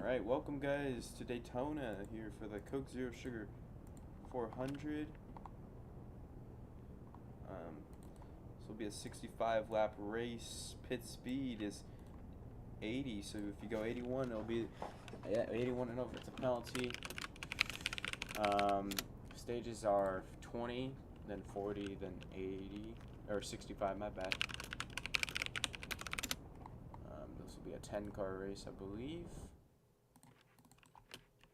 Alright, welcome guys to Daytona here for the Coke Zero Sugar 400. This will be a 65 lap race. Pit speed is 80, so if you go 81, it'll be 81 and over. It's a penalty. Stages are 20, then 40, then 80, or 65, my bad. This will be a 10-car race, I believe.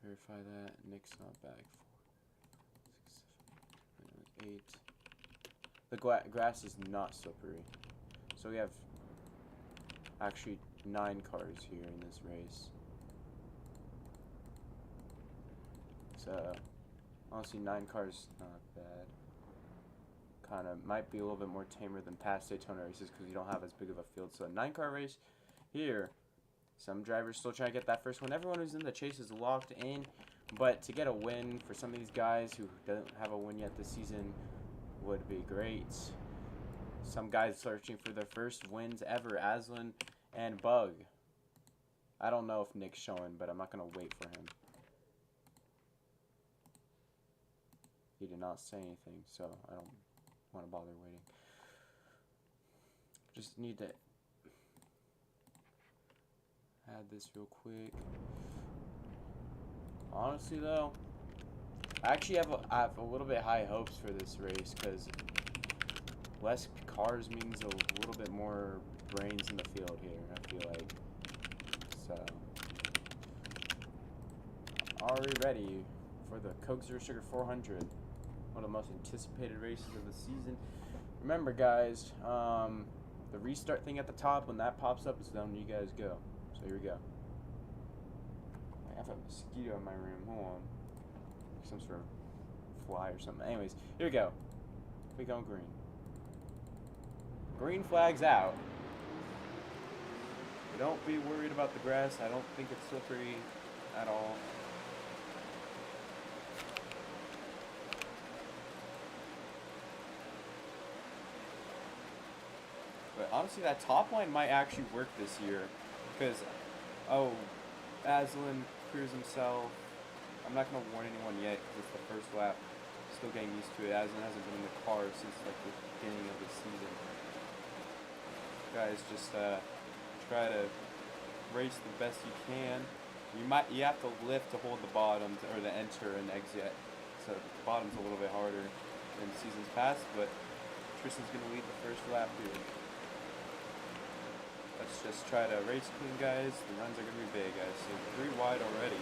Verify that. Nick's not back. 4, 6, 7, 8. The grass is not slippery. So we have actually 9 cars here in this race. So honestly, 9 cars not bad. Kind of might be a little bit more tamer than past Daytona races because you don't have as big of a field. So a 9-car race here. Some drivers still trying to get that first one. Everyone who's in the chase is locked in, but to get a win for some of these guys who don't have a win yet this season would be great. Some guys searching for their first wins ever, Aslan and Bug. I don't know if Nick's showing, but I'm not going to wait for him. He did not say anything, so I don't want to bother waiting. Just need to add this real quick. Honestly though, I actually have a little bit high hopes for this race because less cars means a little bit more brains in the field here, I feel like. So, already ready for the Coke Zero Sugar 400, one of the most anticipated races of the season. Remember guys, the restart thing at the top, when that pops up, is when you guys go. So here we go. I have a mosquito in my room. Hold on. Some sort of fly or something. Anyways, here we go. We go green. Green flag's out. Don't be worried about the grass. I don't think it's slippery at all. But honestly, that top line might actually work this year. Because, Aslan clears himself. I'm not going to warn anyone yet because it's the first lap. Still getting used to it. Aslan hasn't been in the car since like the beginning of the season. Guys, just try to race the best you can. You have to lift to hold the bottom or the enter and exit. So the bottom's a little bit harder than seasons past, but Tristan's going to lead the first lap here. Let's just try to race clean, guys. The runs are going to be big, guys. So 3 wide already.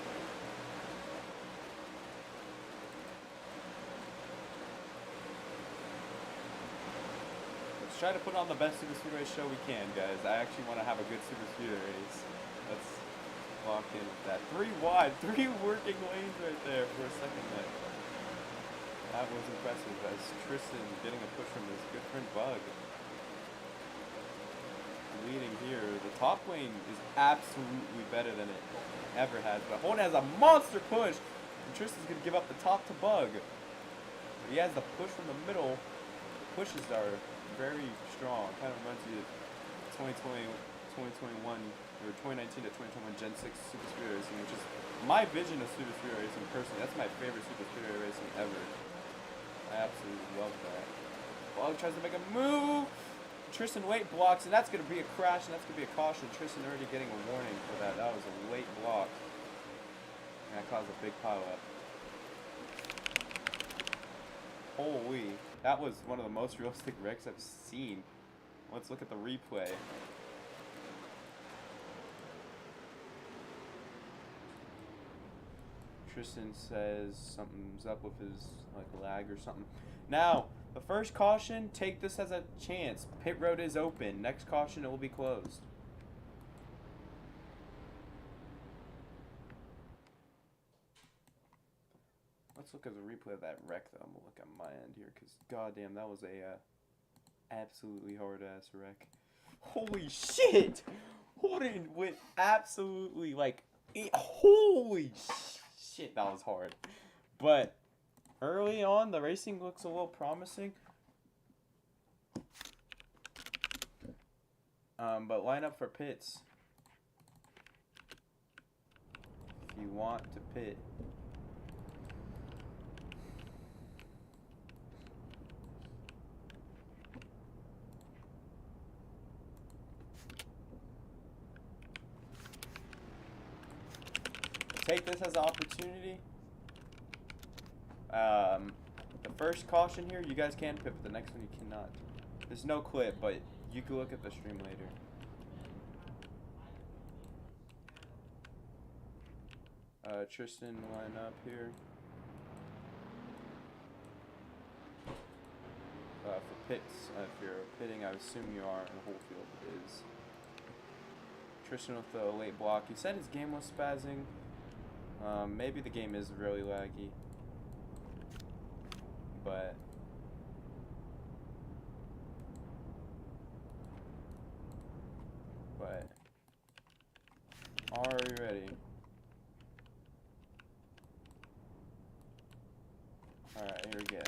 Let's try to put on the best Super Speedway show we can, guys. I actually want to have a good Super Speedway race. Let's lock in with that. 3 wide. 3 working lanes right there for a second there. That was impressive, guys. Tristan getting a push from his good friend Bug. Leading here. The top lane is absolutely better than it ever has, but Horn has a monster push, and Tristan's gonna give up the top to Bug. But he has the push from the middle. Pushes are very strong. Kind of reminds you of 2020, 2021, or 2019 to 2021 Gen 6 Super Speedway Racing, which is my vision of Super Speedway Racing personally. That's my favorite Super Speedway Racing ever. I absolutely love that. Bug tries to make a move. Tristan late blocks, and that's going to be a crash, and that's going to be a caution. Tristan already getting a warning for that. That was a late block. And that caused a big pile up. Holy. That was one of the most realistic wrecks I've seen. Let's look at the replay. Tristan says something's up with his lag or something. Now, the first caution, take this as a chance. Pit road is open. Next caution, it will be closed. Let's look at the replay of that wreck, though. I'm going to look at my end here, because goddamn, that was a absolutely hard-ass wreck. Holy shit! Holden went absolutely, holy shit, that was hard. But early on, the racing looks a little promising. But line up for pits. you want to pit. Take this as an opportunity. The first caution here, you guys can pit, but the next one you cannot. There's no clip, but you can look at the stream later. Tristan line up here. For pits, if you're pitting, I assume you are, and the whole field is. Tristan with the late block. He said his game was spazzing. Maybe the game is really laggy. But are you ready? Alright, here we go.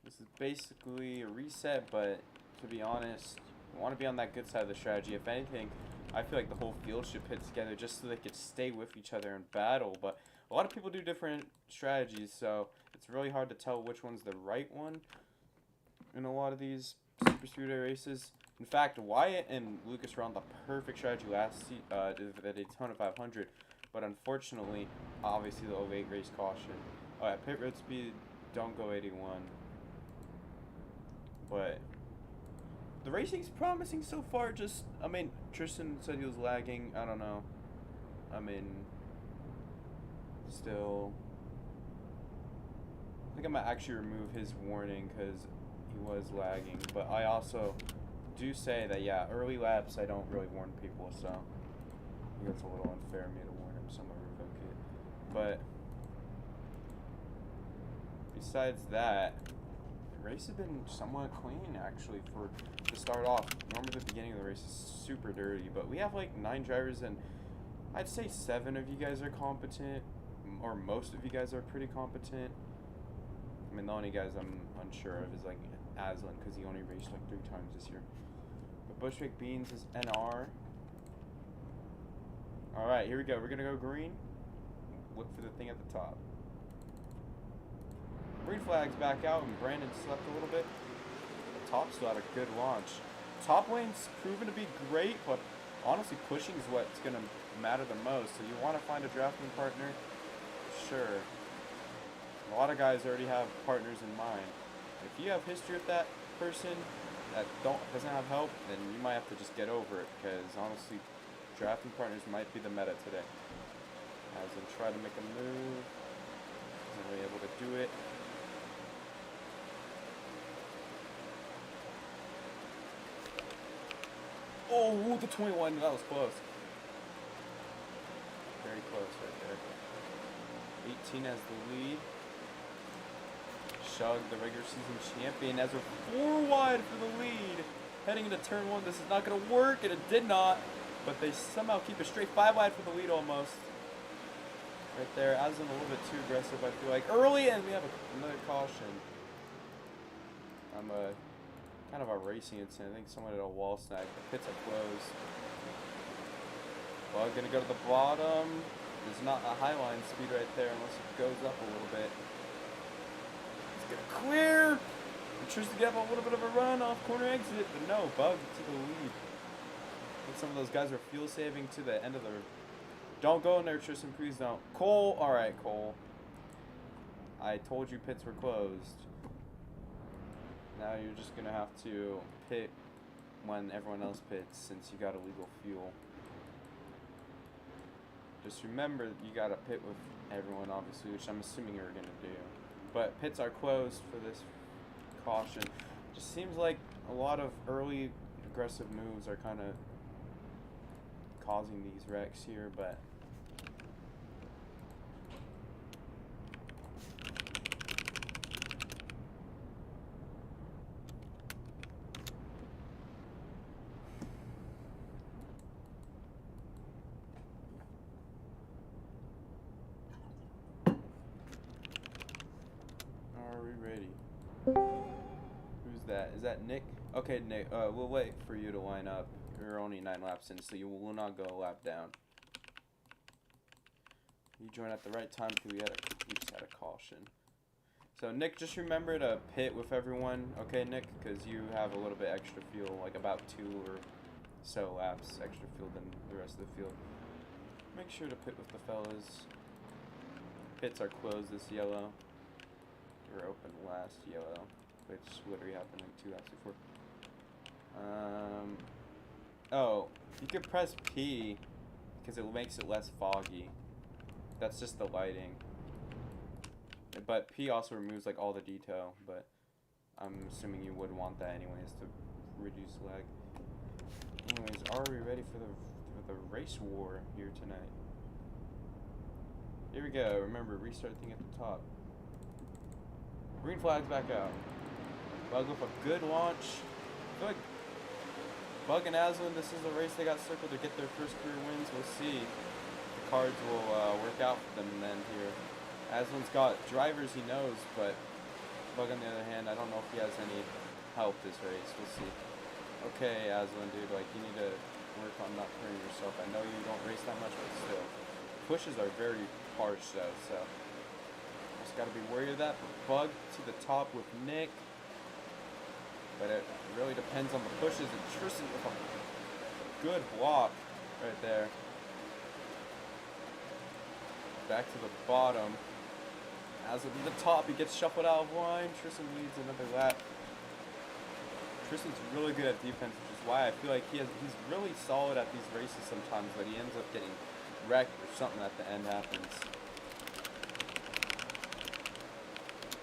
This is basically a reset, but to be honest, I want to be on that good side of the strategy. If anything, I feel like the whole field should pit together just so they could stay with each other in battle, but a lot of people do different strategies, so it's really hard to tell which one's the right one in a lot of these Super Speedway races. In fact, Wyatt and Lucas were on the perfect strategy last the Daytona 500, but unfortunately, obviously the 08 race caution. Alright, pit road speed, don't go 81. But the racing's promising so far. Just, I mean, Tristan said he was lagging. I don't know. I mean, still, I think I might actually remove his warning because he was lagging. But I also do say that, yeah, early laps I don't really warn people, so I think it's a little unfair of me to warn him, so I'm gonna revoke it. But besides that, the race has been somewhat clean actually for to start off. Normally the beginning of the race is super dirty, but we have like 9 drivers and I'd say 7 of you guys are competent, or most of you guys are pretty competent. I mean, the only guys I'm unsure of is like Aslan because he only raced like 3 times this year. But Bushwick Beans is NR. Alright, here we go. We're gonna go green. Look for the thing at the top. Green flag's back out and Brandon slept a little bit. The top still had a good launch. Top lane's proven to be great, but honestly pushing is what's going to matter the most. So you want to find a drafting partner? Sure. A lot of guys already have partners in mind. If you have history with that person that doesn't have help, then you might have to just get over it, because honestly drafting partners might be the meta today. As in try to make a move, isn't really able to do it. Oh, the 21, that was close. Very close right there. 18 has the lead. Shug, the regular season champion, has her 4 wide for the lead. Heading into turn 1, this is not going to work, and it did not. But they somehow keep it straight. 5 wide for the lead almost. Right there, Aslan a little bit too aggressive, I feel like. Early, and we have another caution. I'm kind of a racing incident. I think someone had a wall snag. The pits are closed. Bug gonna go to the bottom. There's not a high line speed right there unless it goes up a little bit. It's gonna clear. And tries to get a little bit of a run off corner exit, but no, Bug to the lead. I think some of those guys are fuel saving to the end of the. Don't go in there, Tristan. Please don't. Cole. All right, Cole. I told you pits were closed. Now you're just going to have to pit when everyone else pits since you got illegal fuel. Just remember that you got to pit with everyone, obviously, which I'm assuming you're going to do. But pits are closed for this caution. Just seems like a lot of early aggressive moves are kind of causing these wrecks here, but Is that Nick? Okay, Nick. We'll wait for you to line up. You're only 9 laps in, so you will not go a lap down. You joined at the right time because we just had a caution. So Nick, just remember to pit with everyone, okay, Nick? Because you have a little bit extra fuel, like about 2 or so laps extra fuel than the rest of the field. Make sure to pit with the fellas. Pits are closed this yellow. They were open last yellow, which literally happened like 2 laps before. Oh, you could press P because it makes it less foggy. That's just the lighting. But P also removes like all the detail, but I'm assuming you would want that anyways to reduce lag. Anyways, are we ready for the race war here tonight? Here we go. Remember, restart thing at the top. Green flag's back out. Bug with a good launch. I feel like Bug and Aslan, this is the race they got circled to get their first career wins. We'll see. The cards will work out for them then here. Aslan's got drivers he knows, but Bug on the other hand, I don't know if he has any help this race. We'll see. Okay, Aslan, dude, like you need to work on not hurting yourself. I know you don't race that much, but still. Pushes are very harsh though, so just gotta be worried of that. Bug to the top with Nick. But it really depends on the pushes, and Tristan with a good block right there. Back to the bottom. As at the top, he gets shuffled out of line. Tristan leads another lap. Tristan's really good at defense, which is why I feel like he's really solid at these races sometimes, but he ends up getting wrecked or something at the end happens.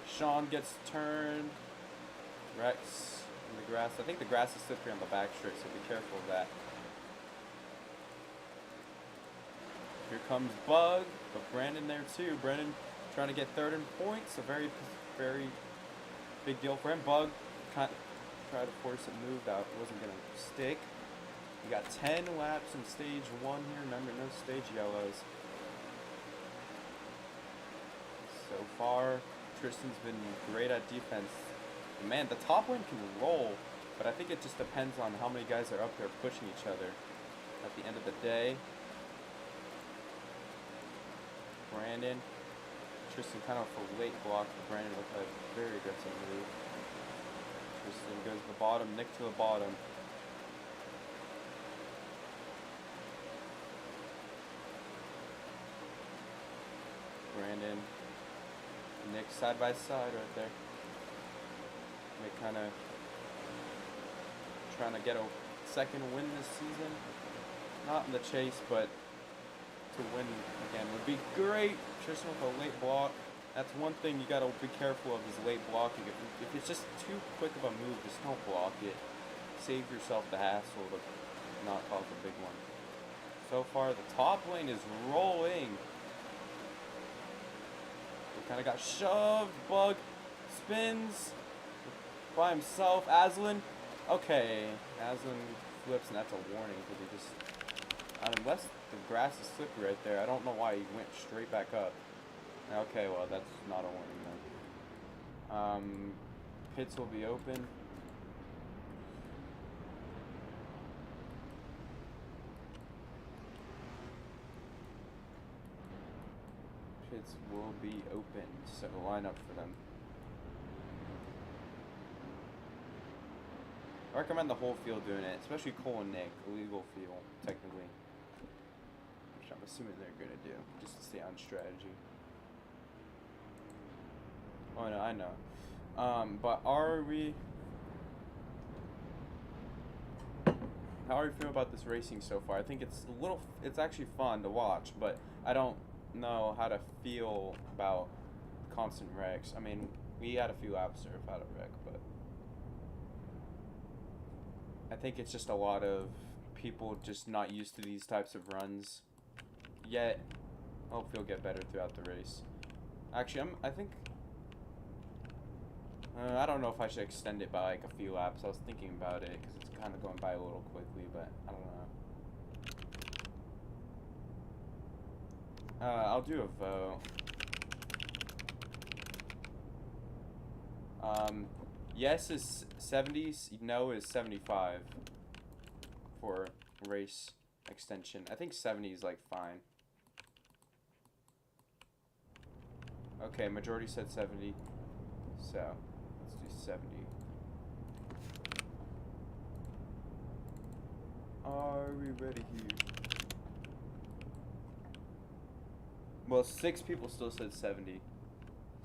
Sean gets turned. Rex in the grass. I think the grass is slippery on the back straight, so be careful of that. Here comes Bug, but Brandon there too. Brandon trying to get third in points. A very, very big deal for him. Bug tried to force a move that wasn't going to stick. We got 10 laps in stage 1 here. Remember, no stage yellows. So far, Tristan's been great at defense. Man, the top lane can roll, but I think it just depends on how many guys are up there pushing each other at the end of the day. Brandon. Tristan kind of a late block, but Brandon with a very aggressive move. Tristan goes to the bottom, Nick to the bottom. Brandon, Nick side by side right there. Nick kind of trying to get a second win this season. Not in the chase, but to win again would be great. Tristan with a late block. That's one thing you gotta be careful of is late blocking. If it's just too quick of a move, just don't block it. Save yourself the hassle to not cause a big one. So far, the top lane is rolling. He kind of got shoved. Bug spins by himself. Aslan. Okay, Aslan flips, and that's a warning because he just. Unless the grass is slippery right there, I don't know why he went straight back up. Okay, well, that's not a warning then. Pits will be open. Pits will be open, so line up for them. I recommend the whole field doing it, especially Cole and Nick, illegal field, technically. Which I'm assuming they're gonna do, just to stay on strategy. Oh no, I know. But are we... How are you feeling about this racing so far? I think it's actually fun to watch, but I don't know how to feel about constant wrecks. I mean, we had a few laps there without a wreck, but I think it's just a lot of people just not used to these types of runs yet. I hope you'll get better throughout the race. Actually, I think I don't know if I should extend it by like a few laps. I was thinking about it because it's kind of going by a little quickly, but I don't know. I'll do a vote. Yes is 70, no is 75 for race extension. I think 70 is like fine. Okay, majority said 70, so let's do 70. Are we ready here? Well, 6 people still said 70,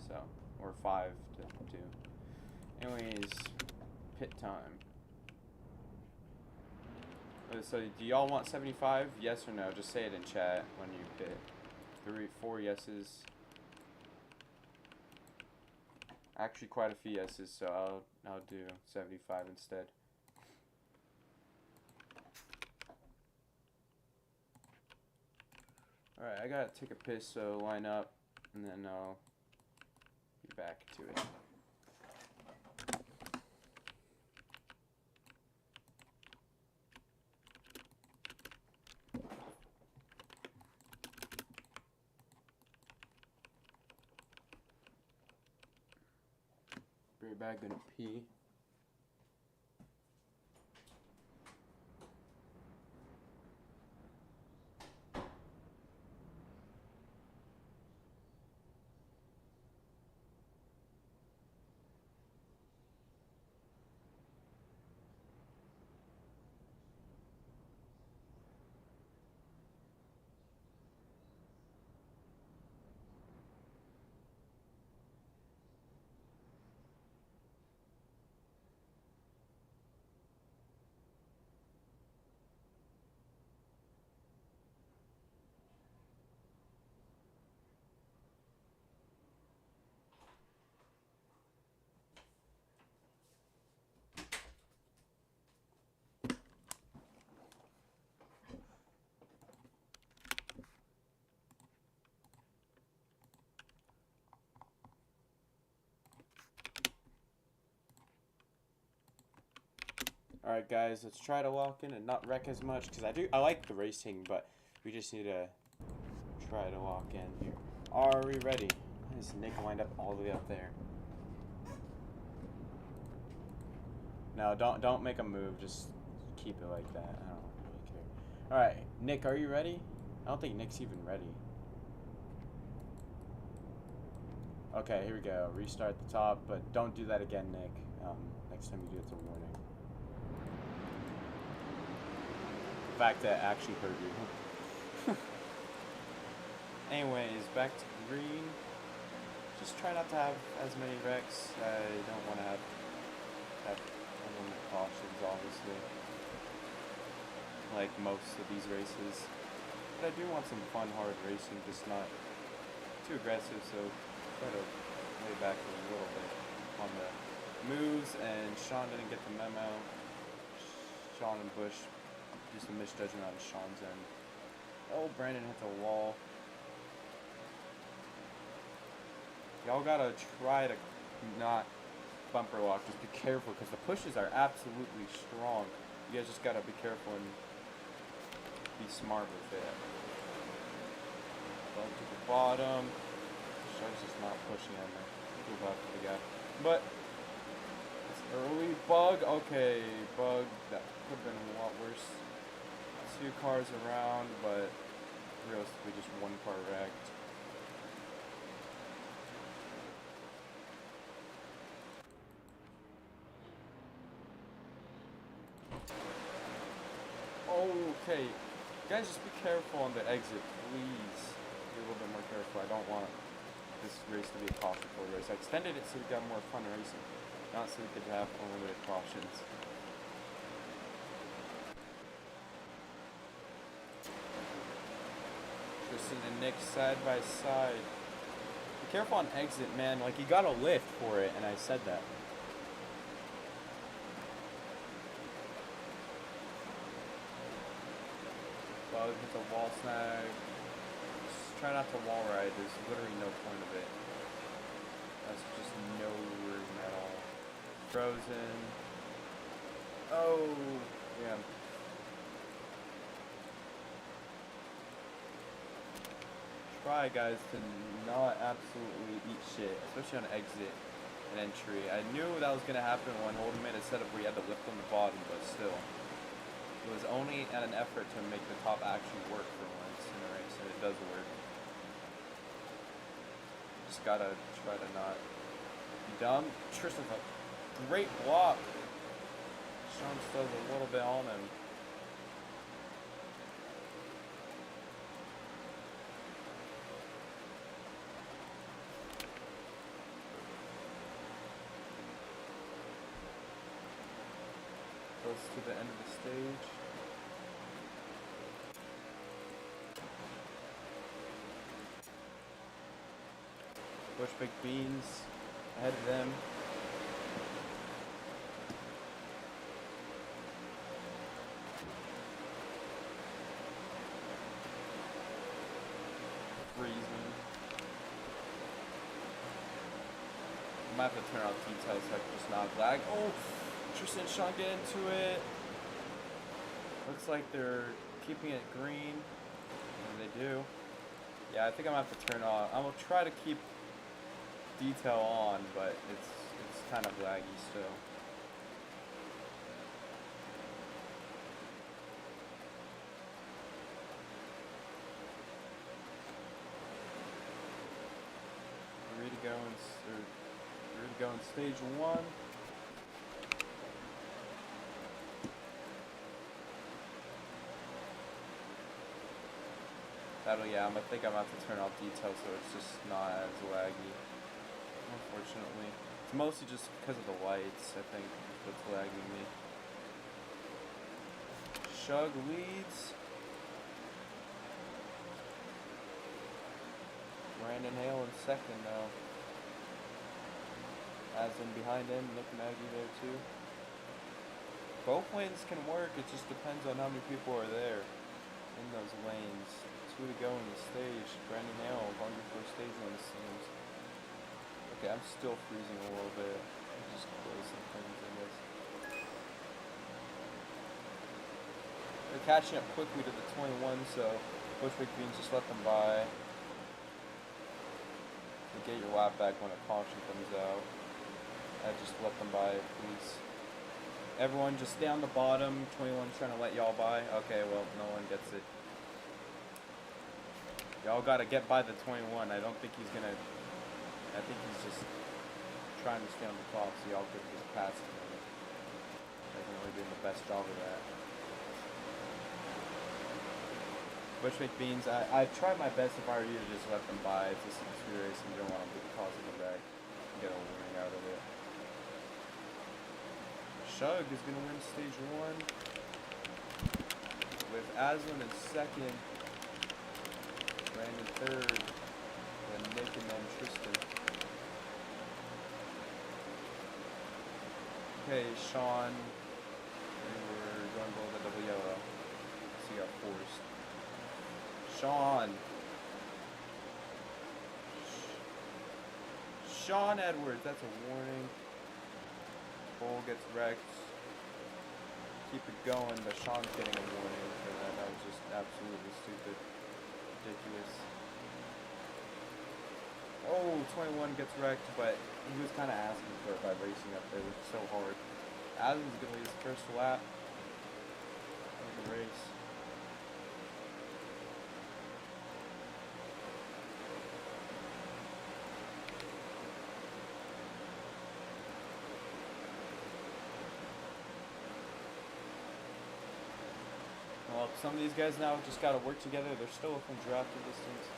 so, or 5 to 2. Anyways, pit time. So, do y'all want 75? Yes or no? Just say it in chat when you pit. 4 yeses. Actually, quite a few yeses, so I'll do 75 instead. Alright, I gotta take a piss, so line up, and then I'll be back to it. Be right back, gonna pee. Alright guys, let's try to lock in and not wreck as much, because I like the racing, but we just need to try to lock in here. Are we ready? Why is Nick lined up all the way up there? No, don't make a move, just keep it like that. I don't really care. Alright, Nick, are you ready? I don't think Nick's even ready. Okay, here we go. Restart the top, but don't do that again, Nick. Next time you do it's a warning. The fact that actually hurt you. Anyways, back to green. Just try not to have as many wrecks. I don't want to have unlimited cautions, obviously, like most of these races. But I do want some fun, hard racing, just not too aggressive, so try to lay back a little bit on the moves. And Sean didn't get the memo. Sean and Bush, just a misjudgment on Sean's end. Oh, Brandon hit the wall. Y'all gotta try to not bumper lock. Just be careful, because the pushes are absolutely strong. You guys just gotta be careful and be smart with it. Bump to the bottom. Shark's just not pushing on there. Move up to the guy. But it's early. Bug. Okay, bug. That could have been a lot worse. 2 cars around, but realistically just 1 car wrecked. Okay, guys, just be careful on the exit, please. Be a little bit more careful. I don't want this race to be a caution-filled race. I extended it so we got more fun racing, not so we could have unlimited cautions. Tristan and Nick side by side. Be careful on exit, man. Like, you gotta lift for it, and I said that. Bug hits a wall snag. Just try not to wall ride. There's literally no point of it. That's just no room at all. Frozen. Oh, yeah. Try, guys, to not absolutely eat shit, especially on exit. an entry. I knew that was gonna happen when Holden made a setup where he had to lift on the bottom, but still. It was only an effort to make the top actually work for once in a race, and it does work. Just gotta try to not be dumb. Tristan's a great block. Sean does a little bit on him. Goes to the end of the stage. Bush baked beans ahead of them. Freezing. I might have to turn off details so I can just not lag. Oh! Tristan and Sean get into it. Looks like they're keeping it green. And they do. Yeah, I think I'm gonna have to turn off. I'm gonna try to keep detail on, but it's kind of laggy still. We're ready to go in stage 1. Yeah, I think I'm about to turn off detail so it's just not as laggy. Unfortunately. It's mostly just because of the lights, I think, that's lagging me. Shug leads. Brandon Hale in second though. Aslan behind him, Nick Maggie there too. Both lanes can work, it just depends on how many people are there in those lanes. 2 to go in the stage. Brandon Hale, hungry for a stage one, it seems. Okay, I'm still freezing a little bit. I'm just close some things, I guess. They're catching up quickly to the 21, so Bushwick Beans just let them by. You get your lap back when a caution comes out. I just let them by, please. Everyone just stay on the bottom. 21's trying to let y'all by. Okay, well, no one gets it. Y'all gotta get by the 21. I don't think he's gonna. I think he's just trying to stay on the top so y'all could just pass him. Doesn't really doing the best job of that. Bushwick Beans, I try my best if I were you to just let them by. It's just a speed race and you don't want them to cause them back and get a winning out of it. Shug is gonna win stage 1 with Aslan in second. Brandon third, then Nick and then Tristan. Okay, Sean, we were going below the double yellow, so you got forced. Sean. Sean Edwards, that's a warning. Bull gets wrecked. Keep it going, but Sean's getting a warning for that. That was just absolutely stupid. Ridiculous. Oh, 21 gets wrecked, but he was kind of asking for it by racing up there, which is so hard. Adam's going to lead his first lap of the race. Well, some of these guys now just got to work together. They're still within drafting distance.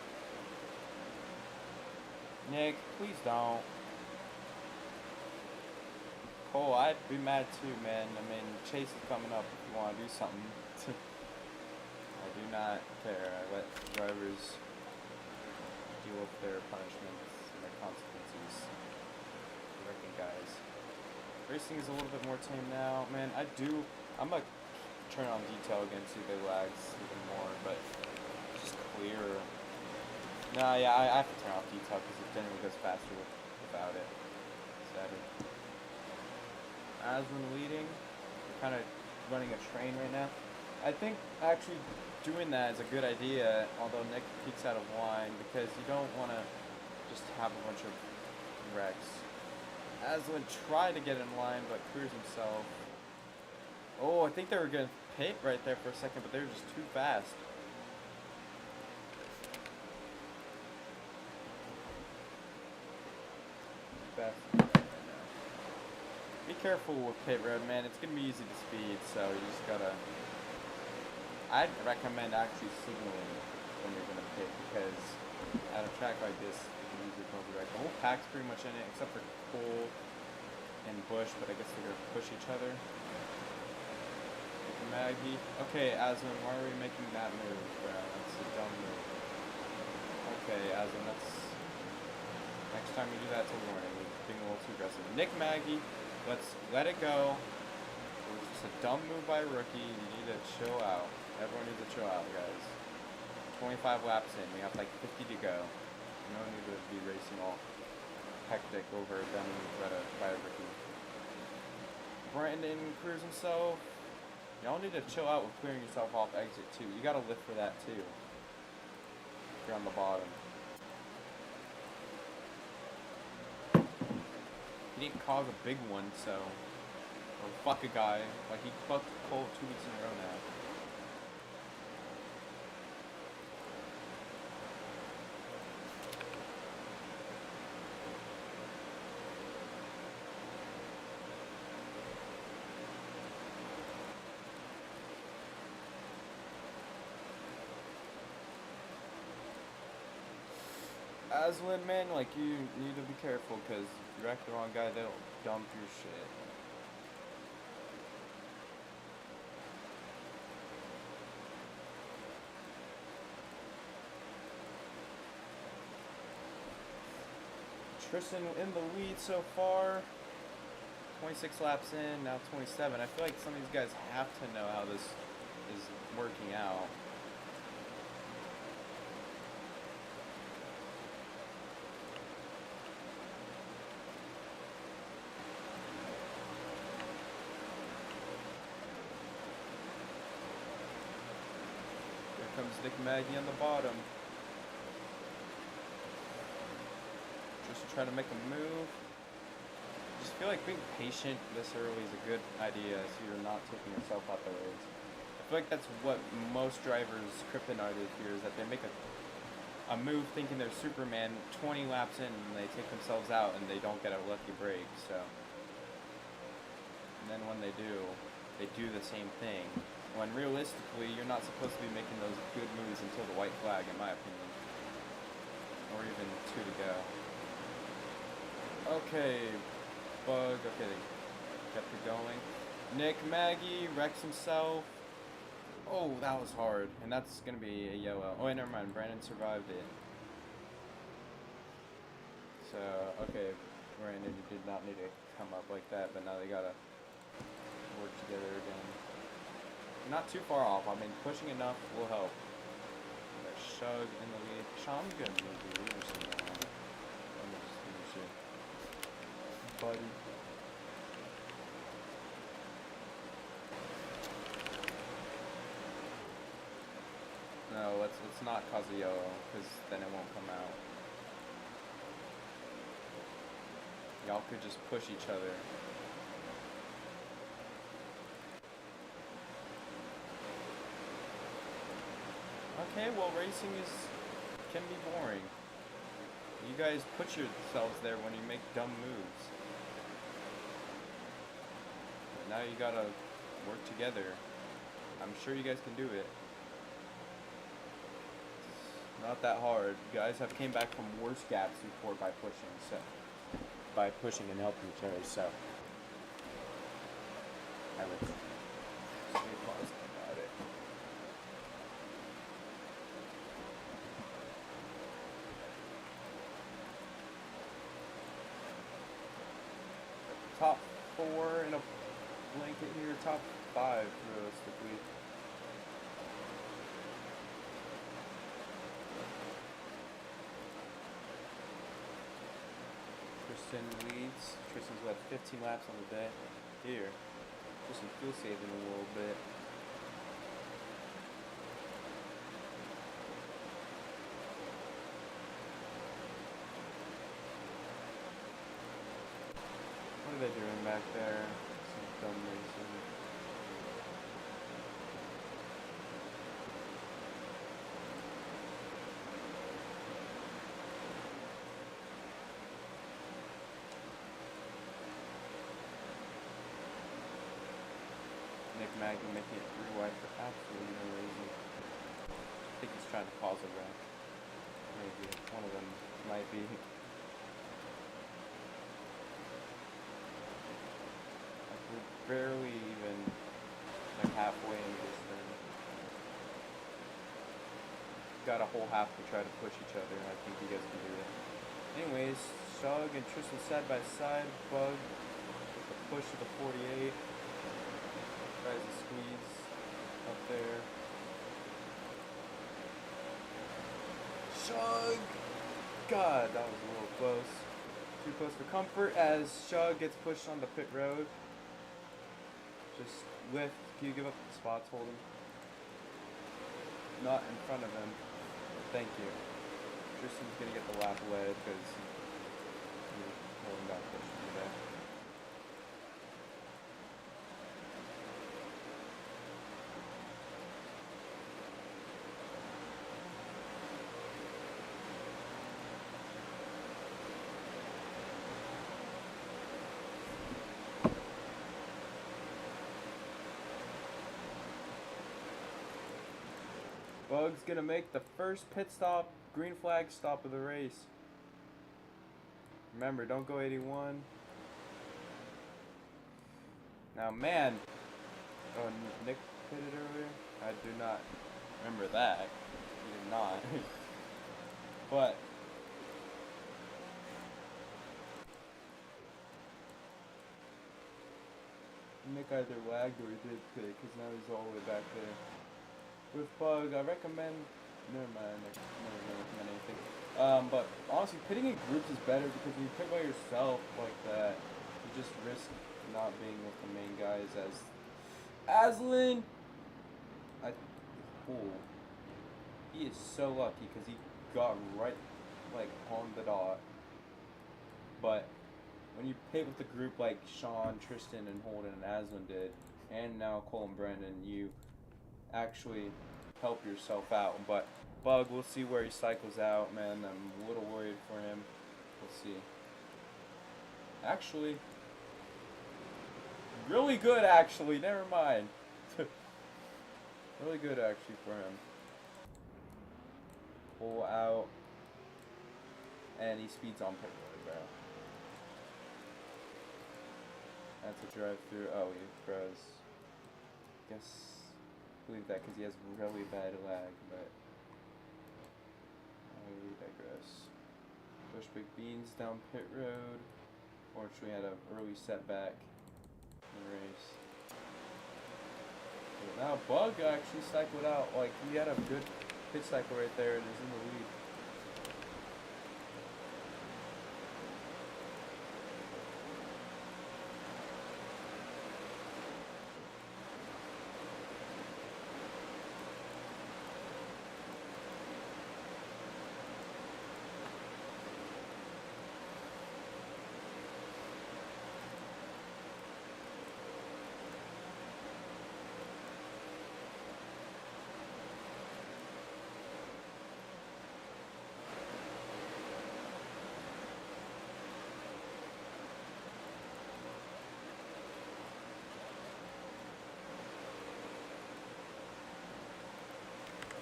Nick, please don't. Cole, I'd be mad too, man. I mean, Chase is coming up if you want to do something. I do not care. I let drivers deal with their punishments and their consequences. Wrecking guys. Racing is a little bit more tame now. Man, I'm a turn on detail again, see if they lags even more, but just clear. Nah, yeah, I have to turn off detail because it generally goes faster without it. Sadly. Aslan leading. We're kind of running a train right now. I think actually doing that is a good idea, although Nick peeks out of line, because you don't want to just have a bunch of wrecks. Aslan tried to get in line, but clears himself. Oh, I think they were going to pit right there for a second, but they were just too fast. Be careful with pit road, man. It's going to be easy to speed, so you just got to... I'd recommend actually signaling when you're going to pit, because at a track like this, you can usually go direct. The whole pack's pretty much in it, except for Cole and Bush, but I guess they're going to push each other. Maggie. Okay, Aslan, why are we making that move, bro? That's a dumb move. Okay, Aslan, that's... Next time you do that, it's a warning. You're being a little too aggressive. Nick Maggie, let's let it go. It was just a dumb move by a rookie. You need to chill out. Everyone needs to chill out, guys. 25 laps in. We have like 50 to go. You don't need to be racing all hectic over a dumb move by a rookie. Brandon clears himself. Y'all need to chill out with clearing yourself off exit too. You gotta lift for that too. If you're on the bottom. He didn't cause a big one, so... Or fuck a guy. Like, he fucked Cole 2 weeks in a row now. Aslan, man, like, you need to be careful, because if you wreck the wrong guy, they'll dump your shit. Tristan in the lead so far. 26 laps in, now 27. I feel like some of these guys have to know how this is working out. Comes Nick Maggie on the bottom. Just to try to make a move. Just feel like being patient this early is a good idea, so you're not taking yourself out the race. I feel like that's what most drivers' kryptonite is here, is that they make a move thinking they're Superman 20 laps in, and they take themselves out and they don't get a lucky break, so. And then when they do the same thing. When realistically, you're not supposed to be making those good moves until the white flag, in my opinion. Or even 2 to go. Okay, Bug, okay, they kept it going. Nick Maggie wrecks himself. Oh, that was hard, and that's gonna be a yellow. Oh, wait, never mind, Brandon survived it. So, okay, Brandon, you did not need to come up like that, but now they gotta work together again. Not too far off. I mean, pushing enough will help. Shug in the lead. Sean's gonna move the lead or something. Let me just finish it. Buddy. No, let's not cause a yellow, because then it won't come out. Y'all could just push each other. Okay, well, racing can be boring. You guys put yourselves there when you make dumb moves. But now you gotta work together. I'm sure you guys can do it. It's not that hard. You guys have came back from worse gaps before by pushing and helping each other, so. I would stay positive about it. Top 4 in a blanket here, top 5 realistically. Tristan leads. Tristan's got 15 laps on the day. Here. Tristan fuel saving a little bit. back there. Some dumb racing. Nick Maggie making it 3 wide for absolutely no reason. I think he's trying to cause a wreck. Maybe. One of them might be. Like we're barely even like halfway into this thing. Got a whole half to try to push each other. I think you guys can do it. Anyways, Shug and Tristan side by side. Bug with the push of the 48. Tries to squeeze up there. Shug! God, that was a little close. Too close for comfort as Shug gets pushed on the pit road. Just lift. Can you give up the spots? Hold him. Not in front of him. Thank you. Tristan's gonna get the lap led because he's holding that push today. Bug's gonna make the first pit stop, green flag stop of the race. Remember, don't go 81. Now, man. Oh, Nick pitted earlier? I do not remember that. He did not. But. Nick either lagged or he did pit because now he's all the way back there. With Bug, I recommend. Never mind. I never recommend anything. But honestly, pitting in groups is better because when you pit by yourself like that, you just risk not being with the main guys. As Aslan, he is so lucky because he got right like on the dot. But when you pit with the group like Sean, Tristan, and Holden, and Aslan did, and now Cole and Brandon, you actually help yourself out. But Bug, we'll see where he cycles out, man. I'm a little worried for him. We'll see. Actually, really good, actually. Never mind. Really good, actually, for him. Pull out. And he speeds on pit road, bro. That's a drive through. Oh, he froze. Guess. Believe that because he has really bad lag, but I digress. Push big beans down pit road. Fortunately, had an early setback in the race. But now Bug actually cycled out. Like he had a good pit cycle right there and is in the lead.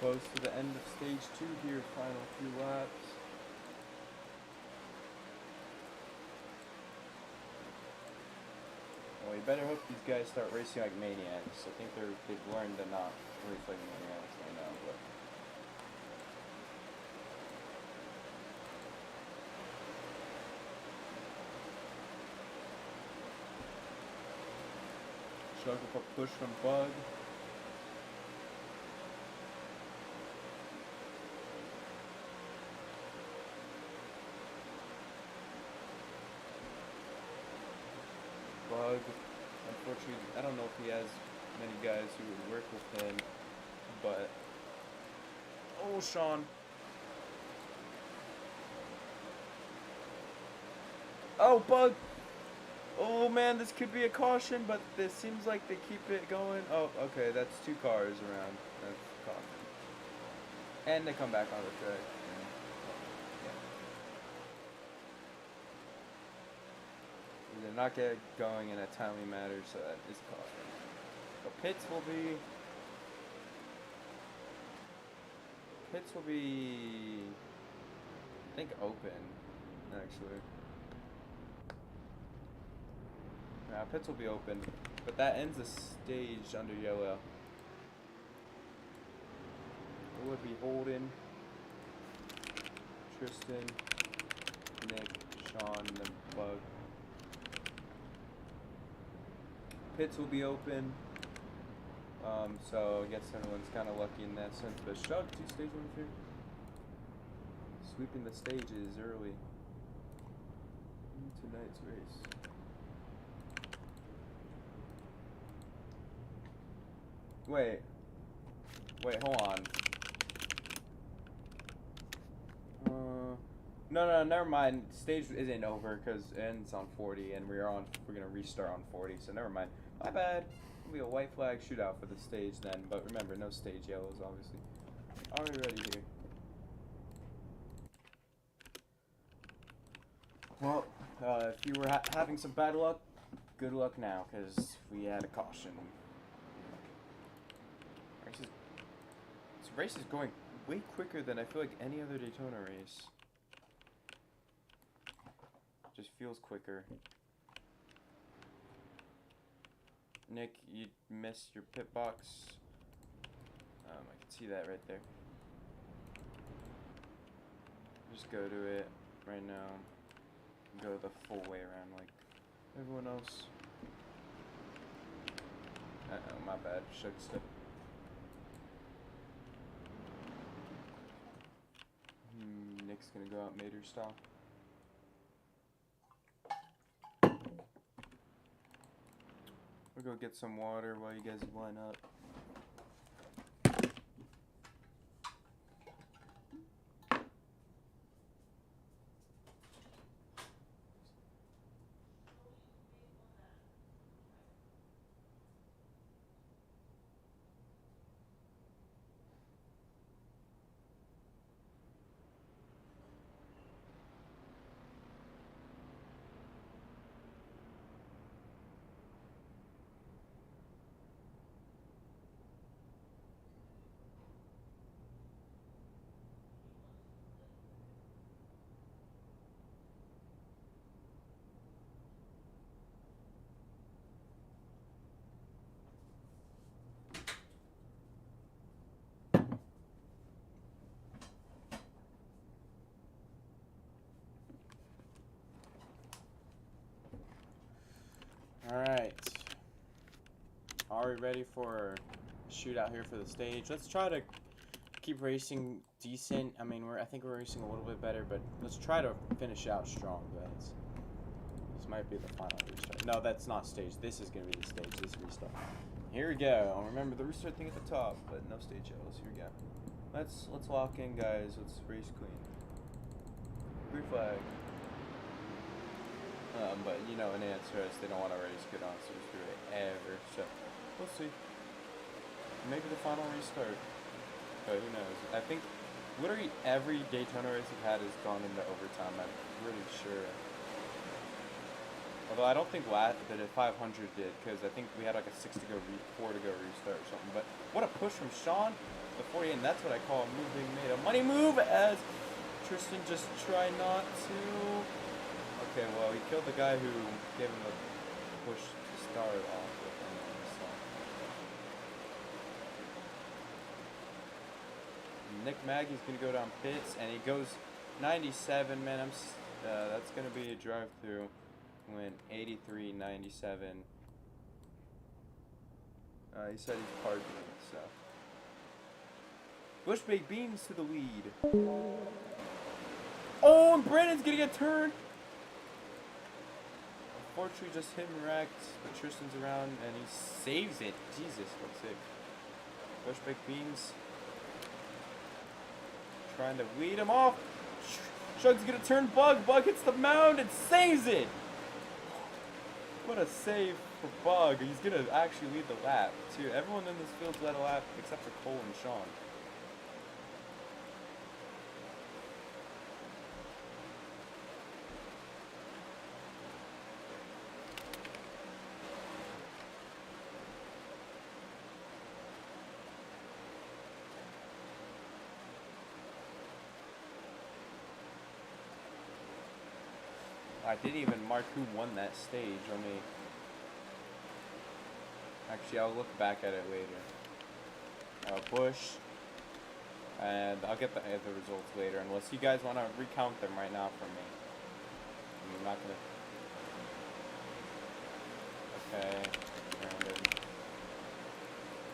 Close to the end of stage 2 here, final few laps. Well, you better hope these guys start racing like maniacs. I think they've learned to not race like maniacs right now, but. Struggle for push from Bug. Bug, unfortunately, I don't know if he has many guys who would work with him, but oh, Sean. Oh, Bug. Oh man, this could be a caution, but this seems like they keep it going. Oh, okay, that's 2 cars around. That's caution. And they come back on the track. Yeah. They did not get going in a timely manner, so that is caution. So pits will be, I think, open, actually. Yeah, pits will be open, but that ends the stage under yellow. It would be Holden, Tristan, Nick, Sean, and then Bug. Pits will be open, so I guess everyone's kind of lucky in that sense. But Shug, 2 stage winners here. Sweeping the stages early in tonight's race. Wait, hold on. No, never mind. Stage isn't over because it ends on 40, and we're gonna restart on 40. So never mind. My bad. It'll be a white flag shootout for the stage then. But remember, no stage yellows, obviously. Are we ready here? Well, if you were having some bad luck, good luck now, because we had a caution. This race is going way quicker than I feel like any other Daytona race. Just feels quicker. Nick, you missed your pit box. I can see that right there. Just go to it right now. Go the full way around like everyone else. Uh-oh, my bad. Shook step. Nick's gonna go out Mater style. We'll go get some water while you guys line up. Alright. Are we ready for a shootout here for the stage? Let's try to keep racing decent. I mean, I think we're racing a little bit better, but let's try to finish out strong, guys. This might be the final restart. No, that's not stage. This is going to be the stage. This restart. Here we go. Remember the restart thing at the top, but no stage yellows. Here we go. Let's lock in, guys. Let's race clean. Green flag. But you know, in ASRS, they don't want to race good on super speedway ever. So we'll see. Maybe the final restart. But who knows? I think literally every Daytona race we've had has gone into overtime. I'm pretty sure. Although I don't think that the 500 did, because I think we had like a 4 to go restart or something. But what a push from Sean, the 48, and that's what I call a move being made. A money move as Tristan just tried not to. Okay, well, he killed the guy who gave him the push to start off with him. So. Nick Maggie's gonna go down pits, and he goes 97. Man, that's gonna be a drive-through. Went 83.97. He said he's parking, so. Bush baked beans to the lead. Oh, and Brandon's gonna get turned. Unfortunately, just hit and wrecked, but Tristan's around and he saves it. Jesus, what's it? Bush baked beans. Trying to weed him off. Shug's gonna turn Bug. Bug hits the mound and saves it. What a save for Bug. He's going to actually lead the lap, too. Everyone in this field's led a lap except for Cole and Sean. I didn't even mark who won that stage. Actually, I'll look back at it later. Bush. And I'll get the results later, unless you guys want to recount them right now for me. I'm not gonna. Okay. Random.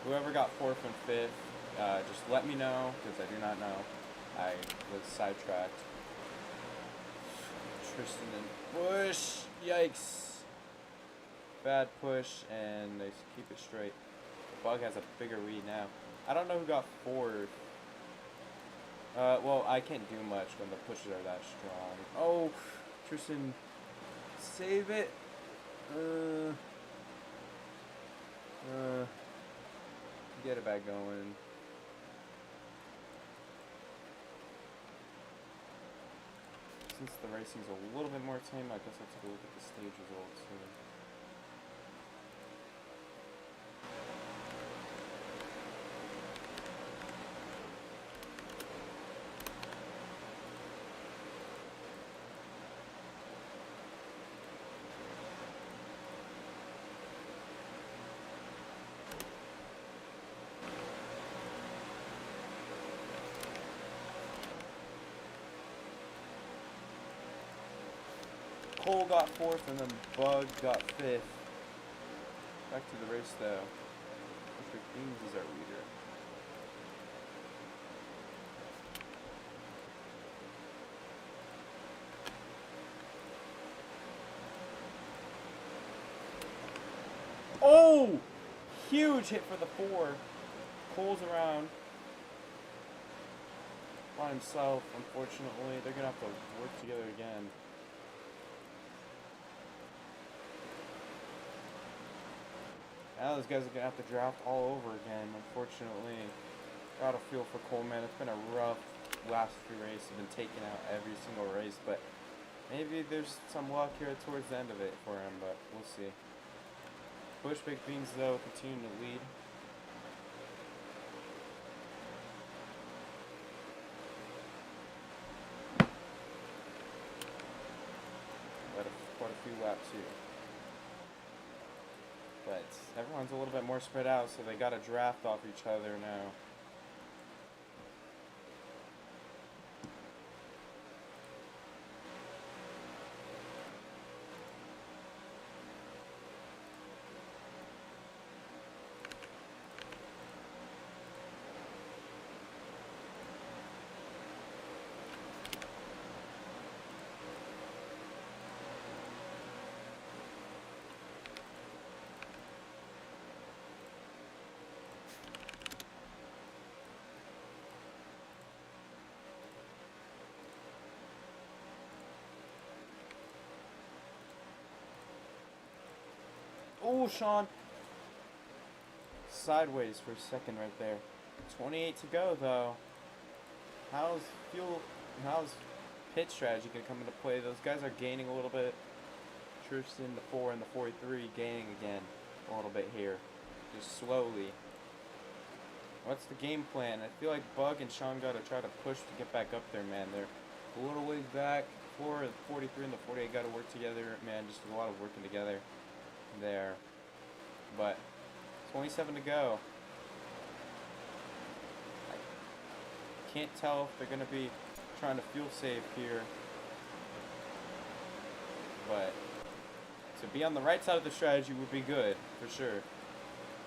Whoever got 4th and 5th, just let me know, because I do not know. I was sidetracked. Tristan and Bush. Yikes. Bad push, and they keep it straight. The Bug has a bigger lead now. I don't know who got 4th. Well, I can't do much when the pushes are that strong. Oh, Tristan, save it. Get it back going. Since the racing's a little bit more tame, I guess I'll take a look at the stage results here. Cole got 4th and then Bug got 5th. Back to the race though. Perfect Beans is our leader. Oh! Huge hit for the 4. Cole's around by himself, unfortunately. They're gonna have to work together again. Now those guys are going to have to draft all over again, unfortunately. Gotta feel for Coleman. It's been a rough last few races. He's been taking out every single race, but maybe there's some luck here towards the end of it for him, but we'll see. Bush Big Beans, though, continuing to lead. Quite a few laps here. But everyone's a little bit more spread out, so they got to draft off each other now. Oh, Sean. Sideways for a second right there. 28 to go, though. How's pit strategy going to come into play? Those guys are gaining a little bit. Tristan, the 4 and the 43, gaining again a little bit here. Just slowly. What's the game plan? I feel like Bug and Sean got to try to push to get back up there, man. They're a little ways back. 43 and the 48 got to work together, man. Just a lot of working together there. But 27 to go. I can't tell if they're going to be trying to fuel save here. But to be on the right side of the strategy would be good, for sure.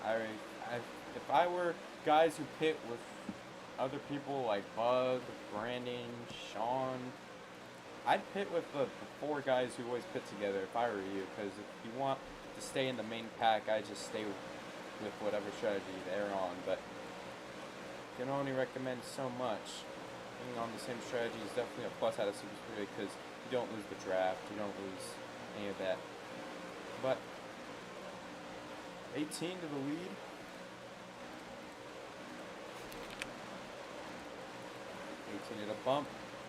If I were guys who pit with other people like Bug, Brandon, Sean, I'd pit with the 4 guys who always pit together if I were you, because if you want to stay in the main pack, I just stay with whatever strategy they're on, but can only recommend so much. Being on the same strategy is definitely a plus out of Super Speedway because you don't lose the draft, you don't lose any of that. But 18 to the lead. 18 at a bump.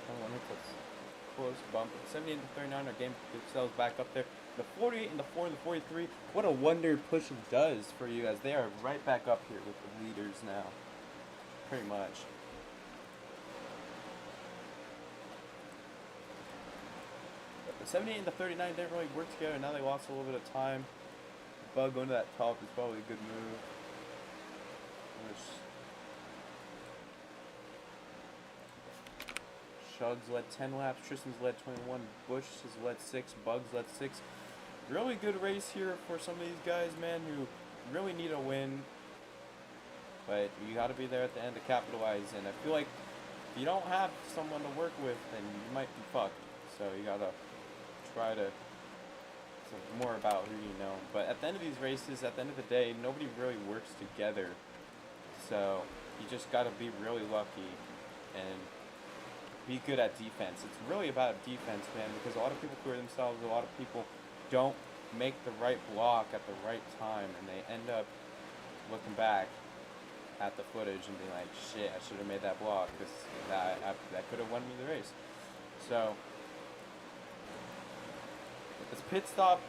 21 hits a close bump. 78 to 39, our game themselves back up there. The 48 and the 4 and the 43. What a wonder pushing does for you, as they are right back up here with the leaders now. Pretty much. But the 78 and the 39 didn't really work together. Now they lost a little bit of time. Bug going to that top is probably a good move. Shug's led 10 laps, Tristan's led 21, Bush has led 6, Bugs led 6. Really good race here for some of these guys, man, who really need a win. But you got to be there at the end to capitalize. And I feel like if you don't have someone to work with, then you might be fucked. So you got to try to think more about who you know. But at the end of these races, at the end of the day, nobody really works together. So you just got to be really lucky and be good at defense. It's really about defense, man, because a lot of people clear themselves. A lot of people don't make the right block at the right time, and they end up looking back at the footage and being like, shit, I should have made that block, because that could have won me the race. So this pit stop,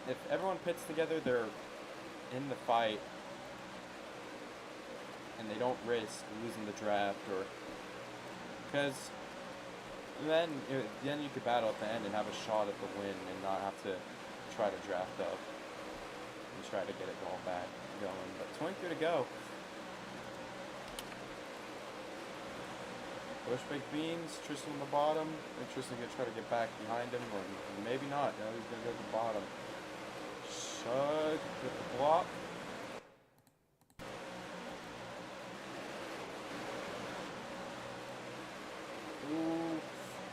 if everyone pits together, they're in the fight, and they don't risk losing the draft, or because then you could battle at the end and have a shot at the win and not have to try to draft up and try to get it going. But 23 to go. Bush baked beans, Tristan on the bottom. I think Tristan gonna try to get back behind him, or maybe not. No, he's gonna go to the bottom. Shug with the block. Ooh,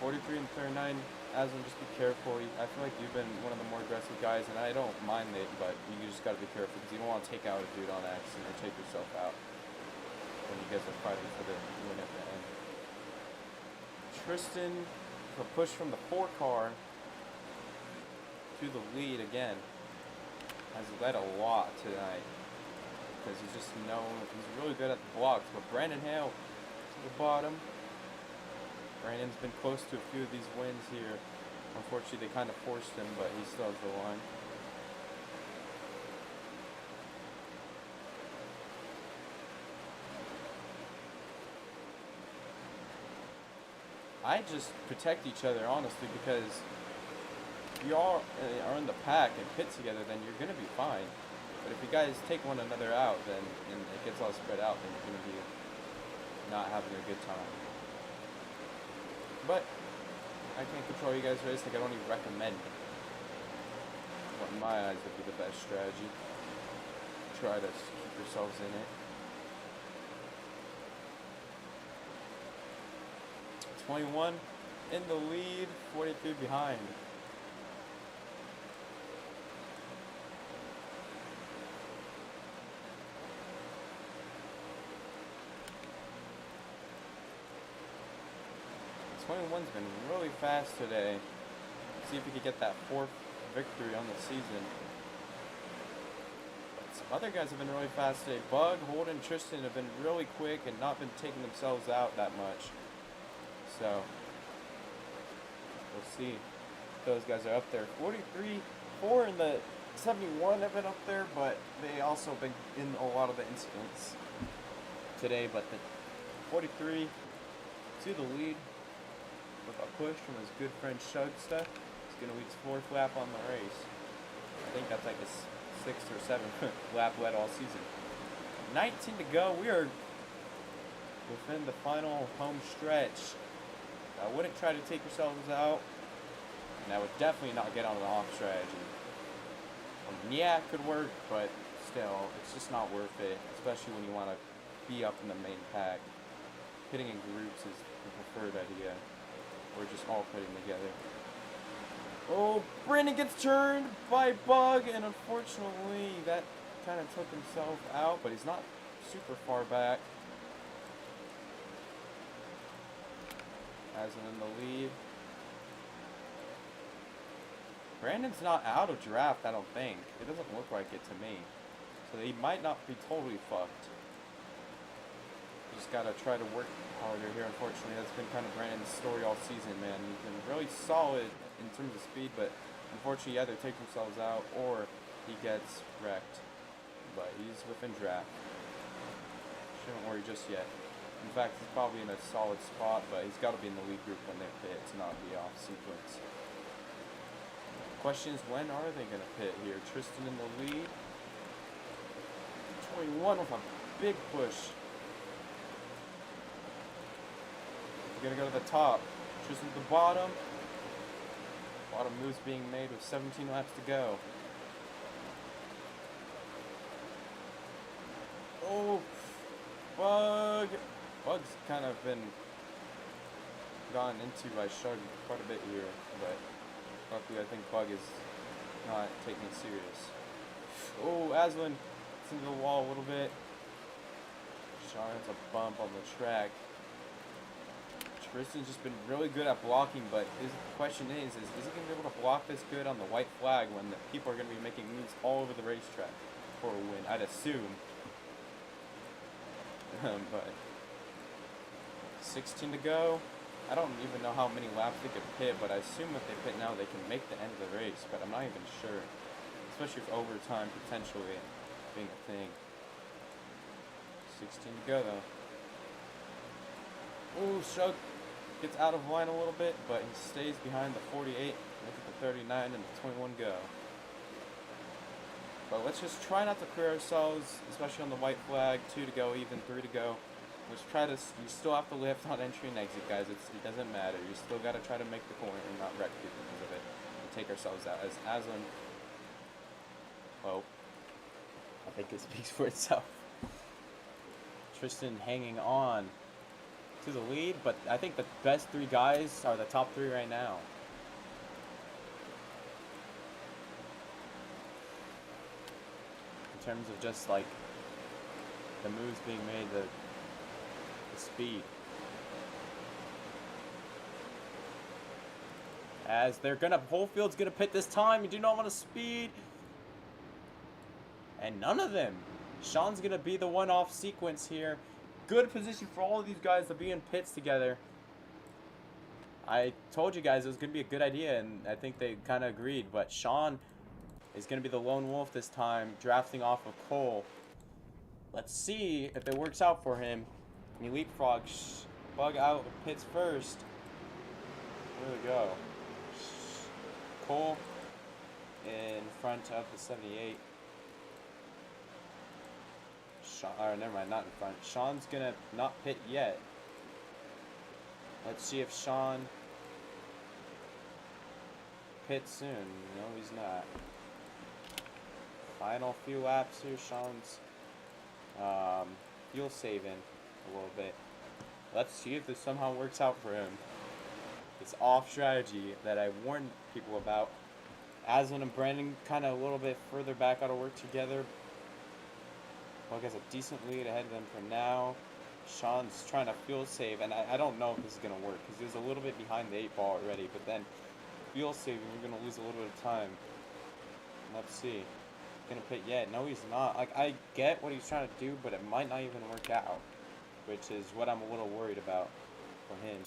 43 and 39. Aslan, just be careful. I feel like you've been one of the more aggressive guys, and I don't mind it, but you just gotta be careful because you don't want to take out a dude on accident or take yourself out when you guys are fighting for the win at the end. Tristan, a push from the 4 car to the lead again, has led a lot tonight because he's really good at the blocks. But Brandon Hale to the bottom. Brandon's been close to a few of these wins here. Unfortunately, they kind of forced him, but he still has the line. I just protect each other, honestly, because if you all are in the pack and pit together, then you're going to be fine. But if you guys take one another out, then and it gets all spread out, then you're going to be not having a good time. But I can't control you guys' race. Like, I don't even recommend it. What in my eyes would be the best strategy. Try to keep yourselves in it. 21 in the lead, 43 behind. One's been really fast today. See if we could get that 4th victory on the season. But some other guys have been really fast today. Bug, Holden, Tristan have been really quick and not been taking themselves out that much. So we'll see if those guys are up there. 43, 4 in the 71 have been up there, but they also been in a lot of the incidents today. But the 43 to the lead. With a push from his good friend Shugsta. He's going to lead his 4th lap on the race. I think that's like his 6th or 7th lap led all season. 19 to go. We are within the final home stretch. I wouldn't try to take yourselves out, and I would definitely not get on an off strategy. Yeah, it could work, but still, it's just not worth it, especially when you want to be up in the main pack. Pitting in groups is the preferred idea. We're just all putting together. Oh, Brandon gets turned by Bug, and unfortunately that kind of took himself out, but he's not super far back. As in the lead. Brandon's not out of draft, I don't think. It doesn't look like it to me. So he might not be totally fucked. Just gotta try to work harder here, unfortunately. That's been kind of Brandon's story all season, man. He's been really solid in terms of speed, but unfortunately he either takes themselves out or he gets wrecked. But he's within draft. Shouldn't worry just yet. In fact, he's probably in a solid spot, but he's got to be in the lead group when they pit to not be off sequence. Question is, when are they going to pit here? Tristan in the lead. 21 with a big push. We're going to go to the top. Tristan at the bottom. A lot of moves being made with 17 laps to go. Oh, Bug. Bug's kind of been gone into by Shug quite a bit here, but luckily I think Bug is not taking it serious. Oh, Aslan, it's into the wall a little bit. Sean has a bump on the track. Tristan's just been really good at blocking, but the question is he going to be able to block this good on the white flag when the people are going to be making moves all over the racetrack for a win? I'd assume. But 16 to go. I don't even know how many laps they could pit, but I assume if they pit now, they can make the end of the race, but I'm not even sure. Especially with overtime potentially being a thing. 16 to go, though. Oh, Shug gets out of line a little bit, but he stays behind the 48. Look at the 39 and the 21 go. But let's just try not to clear ourselves, especially on the white flag. 2 to go, even 3 to go. Let's try to. You still have to lift on entry and exit, guys. It doesn't matter. You still got to try to make the corner and not wreck people because of it. And take ourselves out. As Aslan. Oh, I think it speaks for itself. Tristan hanging on to the lead, but I think the best 3 guys are the top 3 right now. In terms of just like the moves being made, the speed. As they're gonna, whole field's gonna pit this time. You do not want to speed. And none of them. Sean's gonna be the one off sequence here. Good position for all of these guys to be in pits together. I told you guys it was gonna be a good idea, and I think they kind of agreed. But Sean is going to be the lone wolf this time, drafting off of Cole. Let's see if it works out for him. And he leapfrogs Bug out of the pits first. There we go. Cole in front of the 78. Sean, or never mind, not in front. Sean's going to not pit yet. Let's see if Sean pits soon. No, he's not. Final few laps here. Sean's fuel saving a little bit. Let's see if this somehow works out for him. This off strategy that I warned people about. Aslan and Brandon kind of a little bit further back, got to work together. Bug has a decent lead ahead of them for now. Sean's trying to fuel save, and I don't know if this is going to work because he was a little bit behind the 8 ball already, but then fuel saving, you're going to lose a little bit of time. Let's see. Gonna pit yet? No, he's not. Like, I get what he's trying to do, but it might not even work out, which is what I'm a little worried about for him.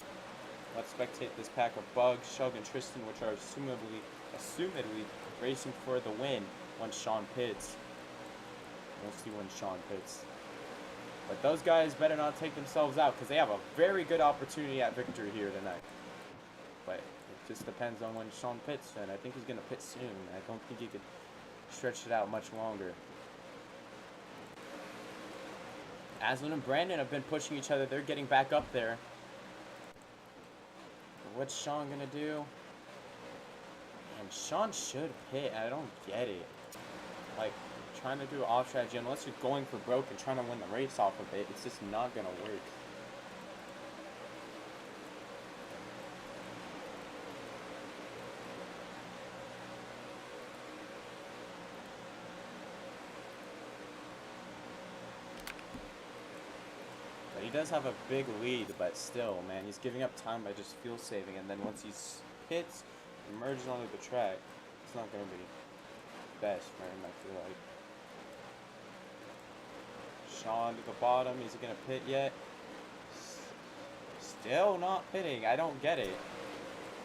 Let's spectate this pack of Bug, Shug, and Tristan, which are assumedly racing for the win once Sean pits. We'll see when Sean pits. But those guys better not take themselves out because they have a very good opportunity at victory here tonight. But it just depends on when Sean pits, and I think he's gonna pit soon. I don't think he could stretch it out much longer. Aslan and Brandon have been pushing each other. They're getting back up there. What's Sean gonna do? And Sean should pit. I don't get it. Like, trying to do an off strategy, unless you're going for broke and trying to win the race off of it, it's just not gonna work. He does have a big lead, but still, man, he's giving up time by just fuel saving, and then once he hits, emerges onto the track, it's not going to be best for him, I feel like. Sean to the bottom. Is he gonna pit yet? Still not pitting. I don't get it.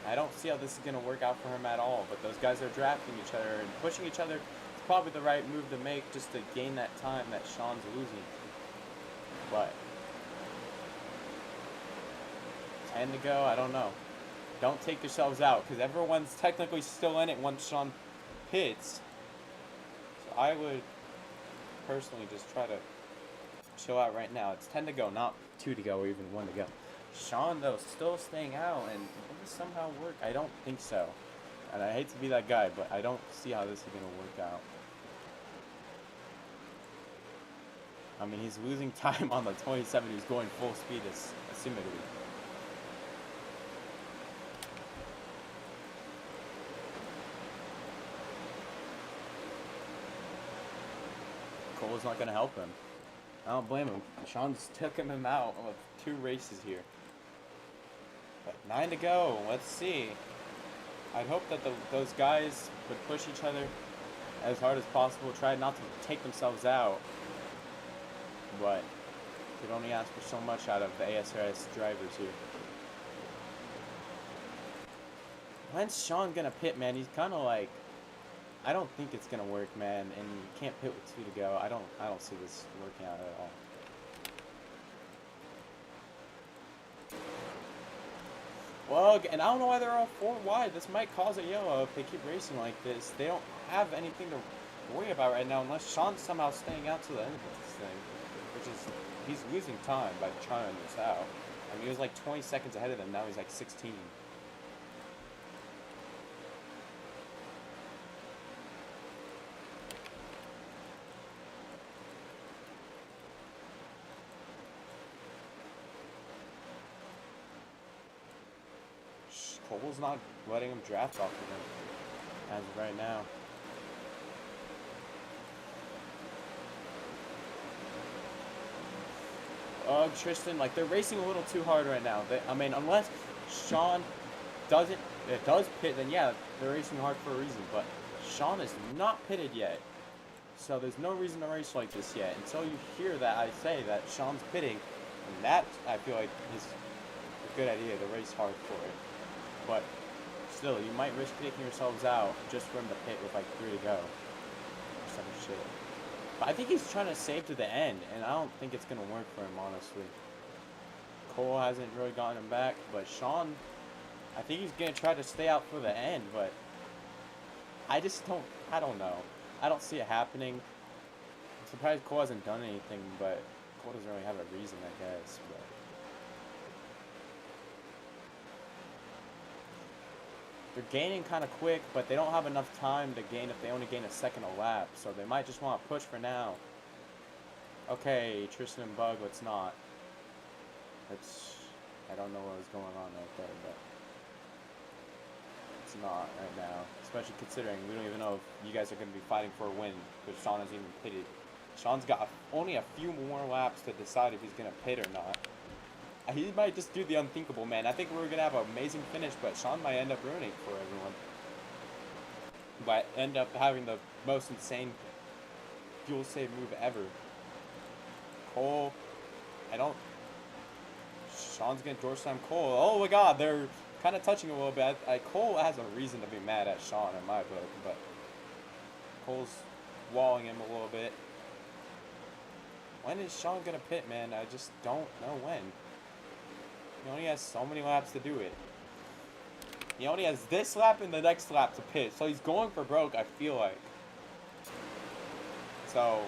I don't see how this is gonna work out for him at all. But those guys are drafting each other and pushing each other. It's probably the right move to make just to gain that time that Sean's losing. But 10 to go. I don't know. Don't take yourselves out because everyone's technically still in it once Sean pits. So I would personally just try to chill out right now. It's 10 to go, not 2 to go or even 1 to go. Sean, though, still staying out, and will this somehow work? I don't think so. And I hate to be that guy, but I don't see how this is going to work out. I mean, he's losing time on the 27 who's going full speed, assumedly. Cole's not going to help him. I don't blame him. Sean's taking him out of 2 races here. But 9 to go. Let's see. I'd hope that those guys would push each other as hard as possible. Try not to take themselves out. But could only ask for so much out of the ASRS drivers here. When's Sean gonna pit, man? He's kind of like, I don't think it's gonna work, man. And you can't pit with 2 to go. I don't see this working out at all. Well, and I don't know why they're all 4 wide. This might cause a yellow if they keep racing like this. They don't have anything to worry about right now unless Sean's somehow staying out to the end of this thing. Which is, he's losing time by trying this out. I mean, he was like 20 seconds ahead of them. Now he's like 16. Cole's not letting him draft off of him as of right now. Tristan, like, they're racing a little too hard right now. I mean, unless Sean does pit, then yeah, they're racing hard for a reason. But Sean is not pitted yet. So there's no reason to race like this yet. Until you hear that I say that Sean's pitting, and that, I feel like, is a good idea to race hard for it. But still, you might risk taking yourselves out just for him to pit with like 3 to go. Or some shit. But I think he's trying to save to the end, and I don't think it's going to work for him, honestly. Cole hasn't really gotten him back, but Sean, I think he's going to try to stay out for the end, but I don't know. I don't see it happening. I'm surprised Cole hasn't done anything, but Cole doesn't really have a reason, I guess. But they're gaining kind of quick, but they don't have enough time to gain if they only gain a second a lap. So they might just want to push for now. Okay, Tristan and Bug, let's not. I don't know what was going on right there, but it's not right now. Especially considering we don't even know if you guys are going to be fighting for a win, because Sean hasn't even pitted. Sean's got only a few more laps to decide if he's going to pit or not. He might just do the unthinkable, man. I think we were going to have an amazing finish, but Sean might end up ruining it for everyone. But end up having the most insane fuel save move ever. Cole, Sean's going to door slam Cole. Oh my god, they're kind of touching a little bit. Cole has a reason to be mad at Sean in my book, but Cole's walling him a little bit. When is Sean going to pit, man? I just don't know when. He only has so many laps to do it. He only has this lap and the next lap to pit. So he's going for broke, I feel like. So,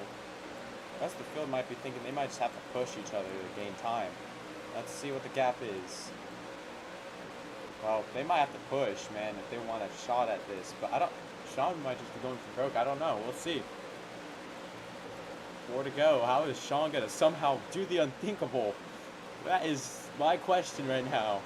the rest of the field might be thinking they might just have to push each other to gain time. Let's see what the gap is. Well, they might have to push, man, if they want a shot at this. But Sean might just be going for broke. I don't know. We'll see. 4 to go. How is Sean going to somehow do the unthinkable? That is my question right now.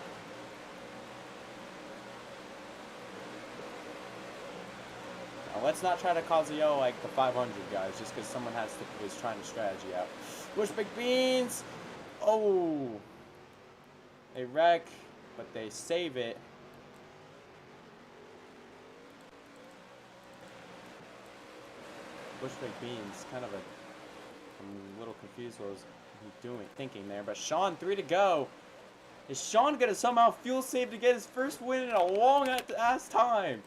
Now let's not try to cause a yellow like the 500 guys, just because someone was trying to strategy out. Bush Big Beans! Oh! They wreck, but they save it. Bush Big Beans, kind of a I'm a little confused what was he thinking there. But Sean, 3 to go. Is Sean gonna somehow fuel save to get his first win in a long ass time?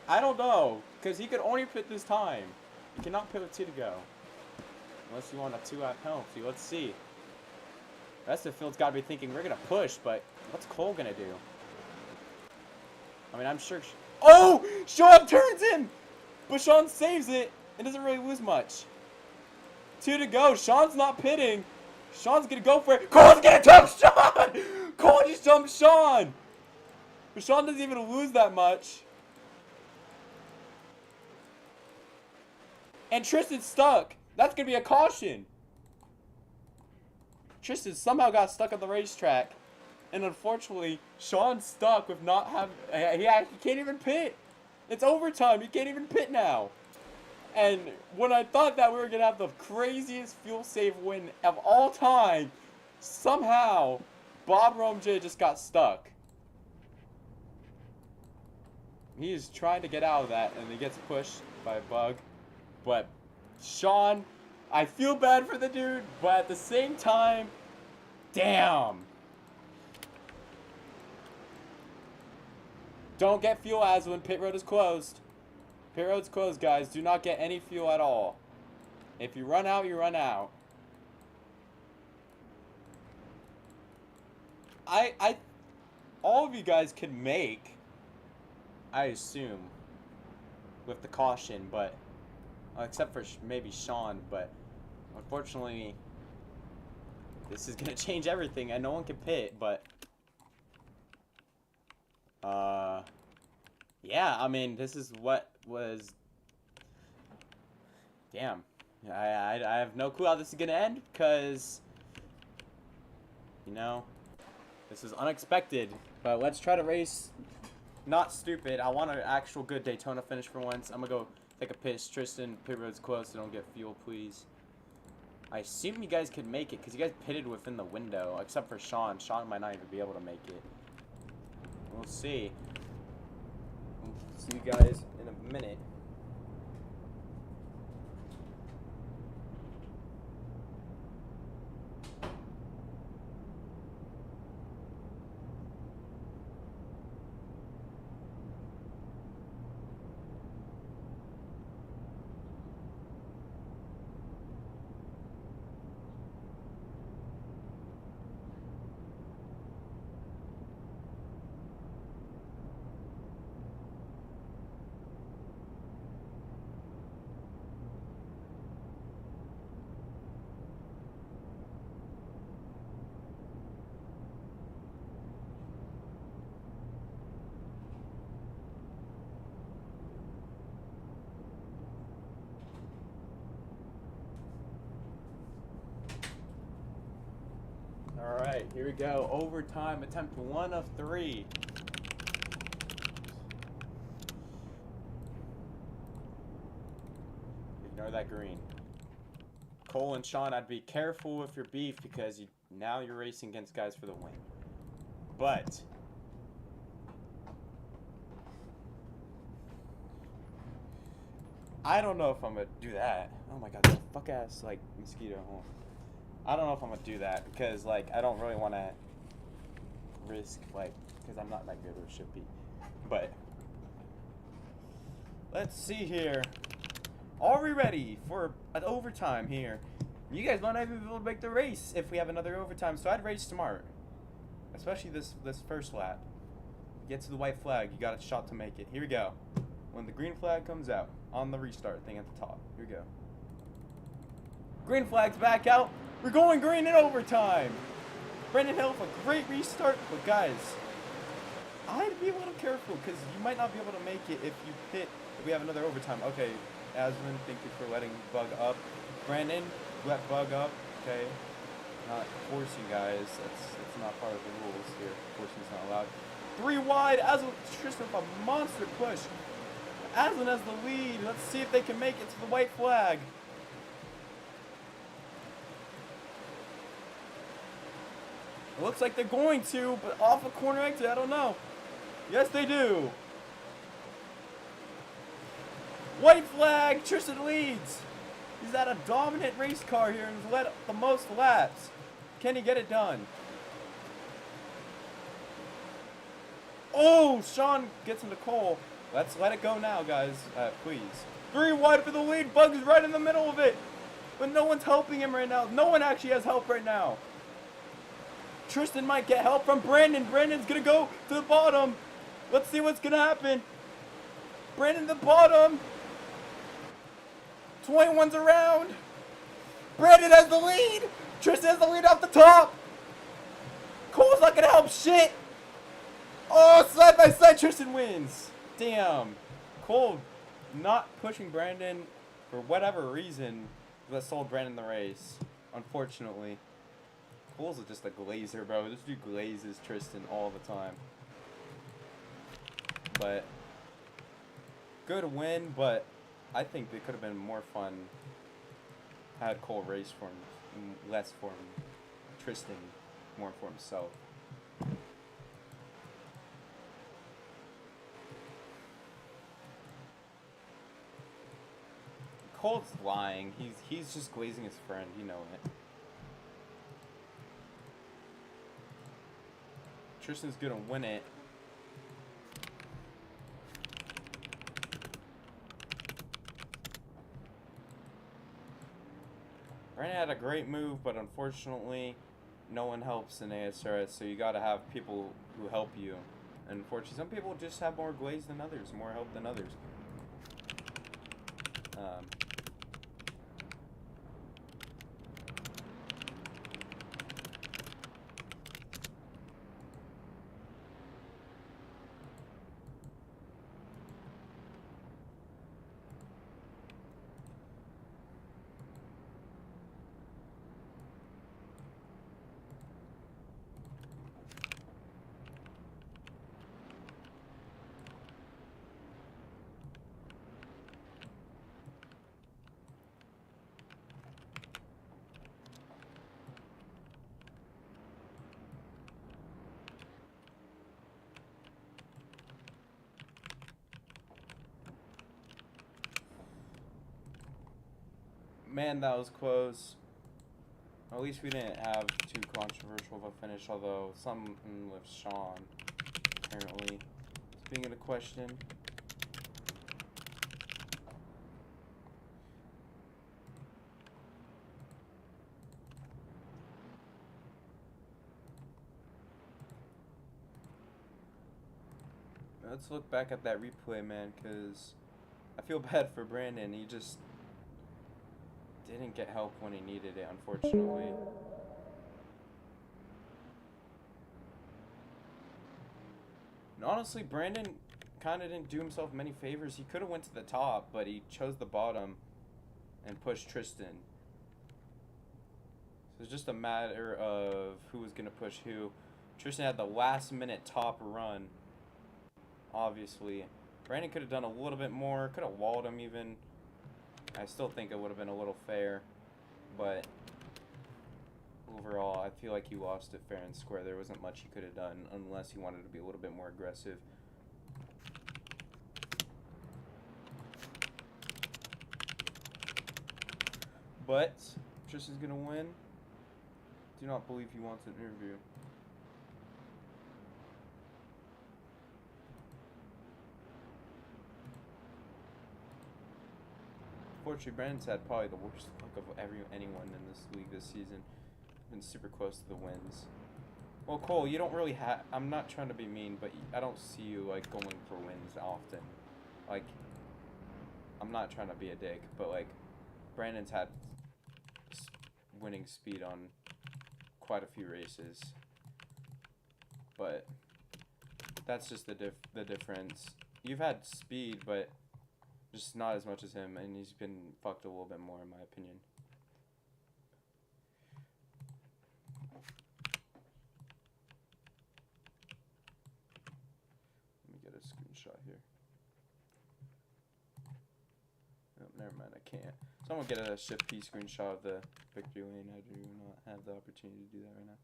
I don't know, because he could only pit this time. He cannot pit with 2 to go. Unless you want a 2-lap penalty. Let's see. The rest of the field's got to be thinking, we're going to push, but what's Cole going to do? I mean, I'm sure... Oh! Sean turns in! But Sean saves it and doesn't really lose much. 2 to go. Sean's not pitting. Sean's going to go for it. Cole's going to jump Sean! Cole just jumped Sean! But Sean doesn't even lose that much. And Tristan's stuck. That's going to be a caution. Tristan somehow got stuck on the racetrack. And unfortunately, Sean's stuck with not having... He can't even pit. It's overtime. He can't even pit now. And when I thought that we were going to have the craziest fuel save win of all time, somehow, Bob Romje just got stuck. He is trying to get out of that, and he gets pushed by a bug. But Sean, I feel bad for the dude, but at the same time, damn. Don't get fuel, Aslan. Pit road is closed. Pit road's closed, guys. Do not get any fuel at all. If you run out, you run out. All of you guys can make, I assume, with the caution, but except for maybe Sean, but unfortunately, this is gonna change everything, and no one can pit, but yeah, I mean, this is what was, damn, I have no clue how this is gonna end, because, you know, this is unexpected, but let's try to race not stupid. I want an actual good Daytona finish for once. I'm gonna go take a piss. Tristan, pit road's close, so don't get fuel, please. I assume you guys could make it, because you guys pitted within the window, except for Sean. Sean might not even be able to make it. We'll see. We'll see you guys in a minute. Alright, here we go. Overtime attempt 1 of 3. Ignore that green. Cole and Sean, I'd be careful with your beef because now you're racing against guys for the win. But I don't know if I'm gonna do that. Oh my god, that fuck ass like mosquito. Oh. I don't know if I'm gonna do that because like I don't really want to risk like because I'm not that good or should be. But let's see here. Are we ready for an overtime here? You guys might not even be able to make the race if we have another overtime. So I'd race smart, especially this first lap. Get to the white flag. You got a shot to make it. Here we go. When the green flag comes out on the restart thing at the top. Here we go. Green flag's back out. We're going green in overtime. Brendan Hill with a great restart. But guys, I'd be a little careful because you might not be able to make it if you pit if we have another overtime. Okay, Aslan, thank you for letting Bug up. Brandon, let Bug up. Okay. Not forcing guys. That's not part of the rules here. Forcing is not allowed. 3 wide. Aslan, Tristan with a monster push. Aslan has the lead. Let's see if they can make it to the white flag. It looks like they're going to, but off a corner exit, I don't know. Yes, they do. White flag, Tristan leads. He's at a dominant race car here and has led the most laps. Can he get it done? Oh, Sean gets into Cole. Let's let it go now, guys. Please. 3 wide for the lead. Bug's right in the middle of it. But no one's helping him right now. No one actually has help right now. Tristan might get help from Brandon. Brandon's going to go to the bottom. Let's see what's going to happen. Brandon the bottom. 21's around. Brandon has the lead. Tristan has the lead off the top. Cole's not going to help shit. Oh, side by side, Tristan wins. Damn. Cole not pushing Brandon for whatever reason that sold Brandon the race. Unfortunately. Cole's just a glazer, bro. This dude glazes Tristan all the time. But good win, but I think it could have been more fun had Cole race for him, less for him. Tristan more for himself. Cole's lying. He's just glazing his friend. You know it. Tristan's gonna win it. Brandon had a great move, but unfortunately, no one helps in ASRS. So you gotta have people who help you. And unfortunately, some people just have more glaze than others, more help than others. Man, that was close. At least we didn't have too controversial of a finish, although something with Sean, apparently, is being in a question. Let's look back at that replay, man, because I feel bad for Brandon. He just didn't get help when he needed it, unfortunately. And honestly, Brandon kind of didn't do himself many favors. He could have went to the top, but he chose the bottom and pushed Tristan. So it's just a matter of who was going to push who. Tristan had the last minute top run, obviously. Brandon could have done a little bit more, could have walled him even. I still think it would have been a little fair, but overall, I feel like he lost it fair and square. There wasn't much he could have done unless he wanted to be a little bit more aggressive. But Tristan's gonna win. Do not believe he wants an interview. Unfortunately, Brandon's had probably the worst luck of anyone in this league this season. Been super close to the wins. Well, Cole, you don't really have... I'm not trying to be mean, but I don't see you, like, going for wins often. Like, I'm not trying to be a dick, but, like, Brandon's had winning speed on quite a few races. But that's just the difference. You've had speed, but just not as much as him, and he's been fucked a little bit more, in my opinion. Let me get a screenshot here. Oh, never mind, I can't. So I'm gonna get a shift P screenshot of the victory lane. I do not have the opportunity to do that right now.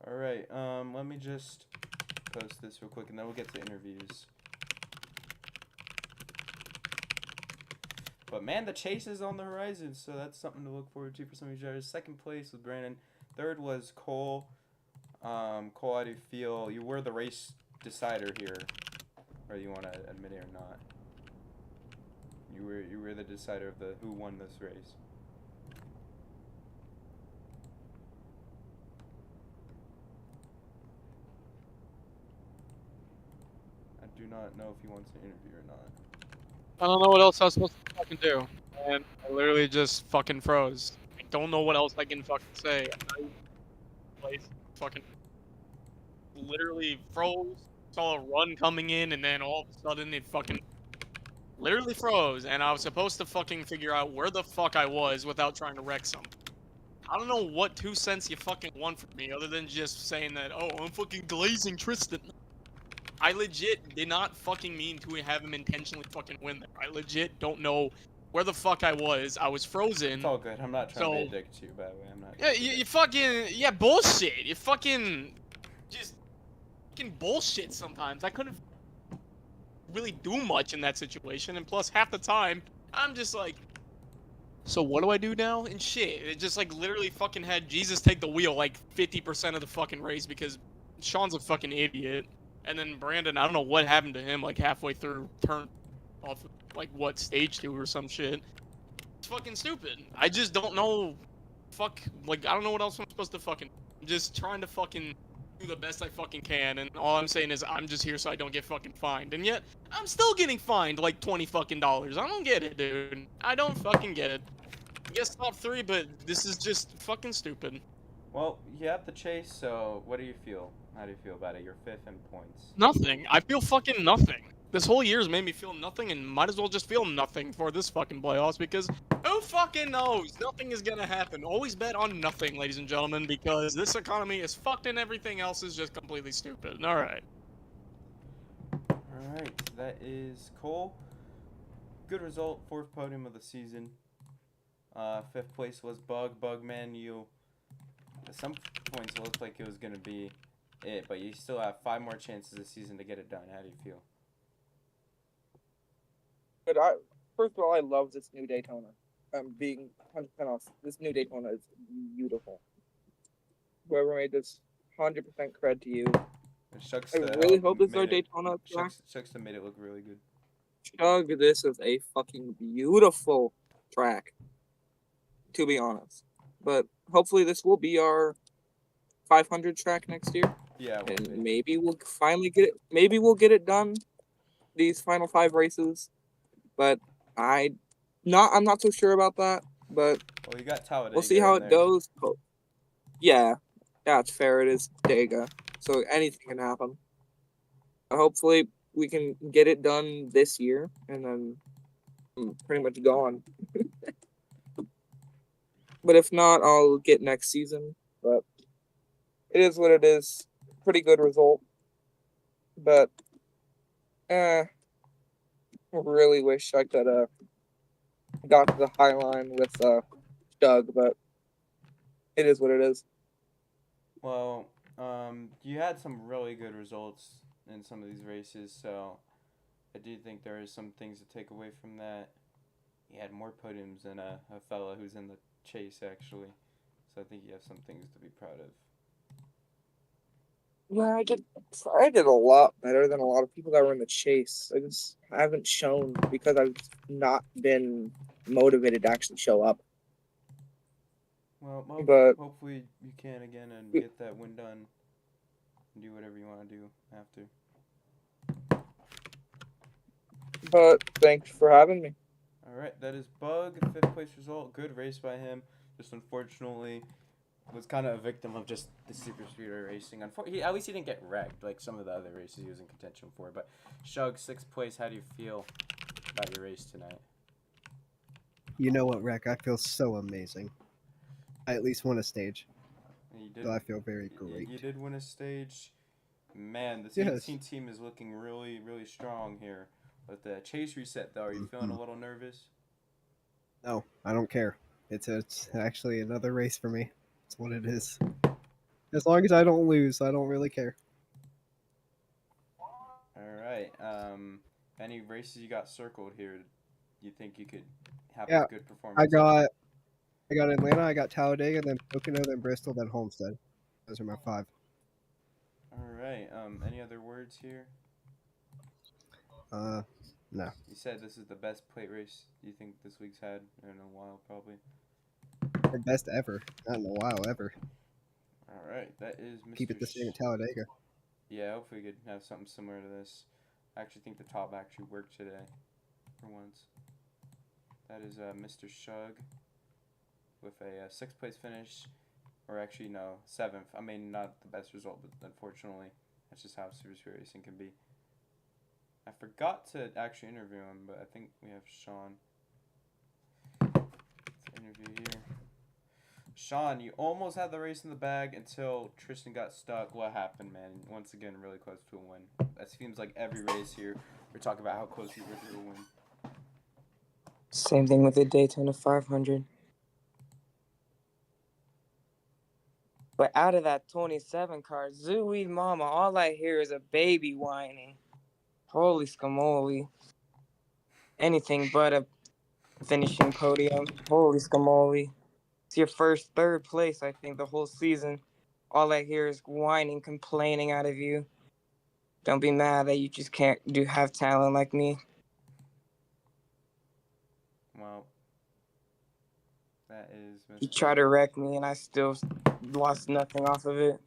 All right. Let me just post this real quick, and then we'll get to interviews. But man, the chase is on the horizon, so that's something to look forward to for some of you drivers. Second place was Brandon. Third was Cole. Cole, how do you feel? You were the race decider here, whether you want to admit it or not. You were the decider of the who won this race. I do not know if he wants an interview or not. I don't know what else I was supposed to fucking do. And I literally just fucking froze. I don't know what else I can fucking say. Place fucking literally froze. Saw a run coming in, and then all of a sudden it fucking literally froze. And I was supposed to fucking figure out where the fuck I was without trying to wreck something. I don't know what 2 cents you fucking want from me other than just saying that, oh, I'm fucking glazing Tristan. I legit did not fucking mean to have him intentionally fucking win there. I legit don't know where the fuck I was. I was frozen. It's all good. I'm not trying to be a dick to you, by the way. I'm not. Yeah, you fucking bullshit. You fucking just fucking bullshit sometimes. I couldn't really do much in that situation, and plus half the time I'm just like, so what do I do now? And shit, it just like literally fucking had Jesus take the wheel like 50% of the fucking race because Sean's a fucking idiot. And then Brandon, I don't know what happened to him, like halfway through, turned off, like what, stage 2 or some shit. It's fucking stupid. I just don't know. Fuck, like, I don't know what else I'm supposed to fucking. I'm just trying to fucking do the best I fucking can, and all I'm saying is I'm just here so I don't get fucking fined. And yet, I'm still getting fined like $20 fucking. I don't get it, dude. I don't fucking get it. I guess top 3, but this is just fucking stupid. Well, you have the chase, so what do you feel? How do you feel about it? You're 5th in points. Nothing. I feel fucking nothing. This whole year's made me feel nothing, and might as well just feel nothing for this fucking playoffs, because who fucking knows? Nothing is gonna happen. Always bet on nothing, ladies and gentlemen, because this economy is fucked and everything else is just completely stupid. Alright. Alright, that is Cole. Good result, 4th podium of the season. 5th place was Bugman. You, at some points, it looked like it was going to be it, but you still have 5 more chances this season to get it done. How do you feel? But first of all, I love this new Daytona. I'm being 100% honest. This new Daytona is beautiful. Whoever made this, 100% cred to you. Shucks I really hope this is our Daytona track. Shucks made it look really good. Chug, this is a fucking beautiful track, to be honest. But hopefully this will be our 500 track next year. Yeah, and maybe we'll finally get it. Maybe we'll get it done. These final 5 races, but I'm not so sure about that. But well, you got Talladega. We'll see how it goes. But yeah, it's fair. It is Dega, so anything can happen. Hopefully, we can get it done this year, and then I'm pretty much gone. But if not, I'll get next season. But it is what it is. Pretty good result. But really wish I could got to the high line with Doug, but it is what it is. Well, you had some really good results in some of these races, so I do think there is some things to take away from that. You had more podiums than a fella who's in the chase, actually, so I think you have some things to be proud of. Yeah, I did a lot better than a lot of people that were in the chase. I just haven't shown because I've not been motivated to actually show up. Well, but hopefully you can again and get that win done and do whatever you want to do after. But thanks for having me. Alright, that is Bug, 5th place result. Good race by him. Just unfortunately was kind of a victim of just the super speedway racing. At least he didn't get wrecked like some of the other races he was in contention for. But Shug, 6th place, how do you feel about your race tonight? You know what, Rec? I feel so amazing. I at least won a stage. So I feel very great. You did win a stage. Man, this 18 team is looking really, really strong here. With the chase reset, though, are you feeling a little nervous? No, I don't care. It's actually another race for me. It's what it is. As long as I don't lose, I don't really care. All right. Any races you got circled here? You think you could have Yeah, a good I performance? got Atlanta, I got Talladega, then Pocono, then Bristol, then Homestead. Those are my 5. All right. Any other words here? No. You said this is the best plate race you think this week's had in a while, probably. The best ever. Not in a while, ever. All right. That is Mr. Keep it the same at Talladega. Yeah, hopefully we could have something similar to this. I actually think the top actually worked today, for once. That is Mr. Shug with a 6th place finish, or actually no, 7th. I mean, not the best result, but unfortunately, that's just how Super Speed Racing can be. I forgot to actually interview him, but I think we have Sean. Let's interview here. Sean, you almost had the race in the bag until Tristan got stuck. What happened, man? Once again, really close to a win. That seems like every race here, we're talking about how close you were to a win. Same thing with the Daytona 500. But out of that 27 car, Zooey Mama, all I hear is a baby whining. Holy scamoli. Anything but a finishing podium. Holy scamoli. It's your first 3rd place, I think, the whole season. All I hear is whining, complaining out of you. Don't be mad that you just can't have talent like me. Well, that is Mr. You try to wreck me, and I still lost nothing off of it.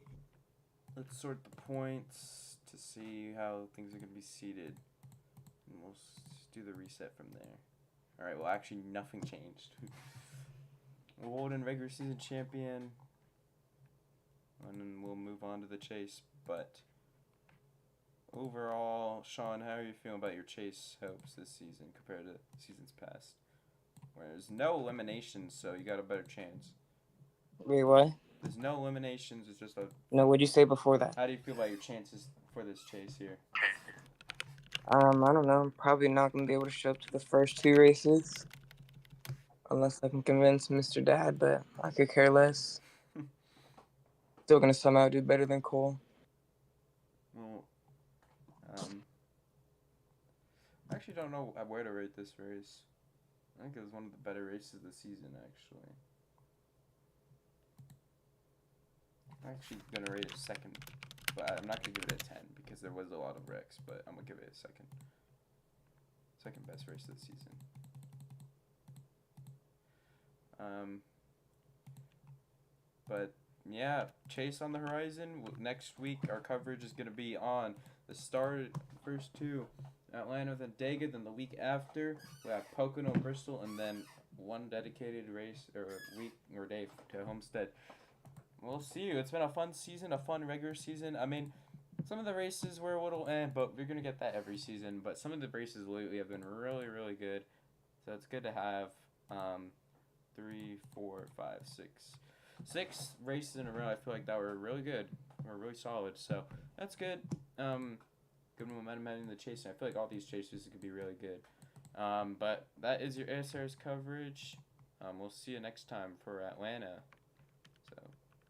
Let's sort the points to see how things are going to be seated. And we'll do the reset from there. Alright, well, actually, nothing changed. Walden regular season champion. And then we'll move on to the chase. But overall, Sean, how are you feeling about your chase hopes this season compared to seasons past? Where there's no eliminations, so you got a better chance. Wait, what? There's no eliminations, it's just a... No, what'd you say before that? How do you feel about your chances for this chase here? I don't know. I'm probably not going to be able to show up to the first 2 races. Unless I can convince Mr. Dad, but I could care less. Still going to somehow do better than Cole. Well, I actually don't know where to rate this race. I think it was one of the better races of the season, actually. I'm actually going to rate it 2nd, but I'm not going to give it a 10 because there was a lot of wrecks, but I'm going to give it a 2nd. 2nd best race of the season. But yeah, chase on the horizon. Next week, our coverage is going to be on the first 2, Atlanta, then Dega. Then the week after, we have Pocono, Bristol, and then one dedicated race or week or day to Homestead. We'll see you. It's been a fun season, a fun regular season. I mean, some of the races were a little but we're going to get that every season. But some of the races lately have been really, really good. So it's good to have 3, 4, 5, 6 races in a row. I feel like that were really good. Were really solid. So that's good. Good momentum heading the chase. I feel like all these chases could be really good. But that is your ASRS coverage. We'll see you next time for Atlanta.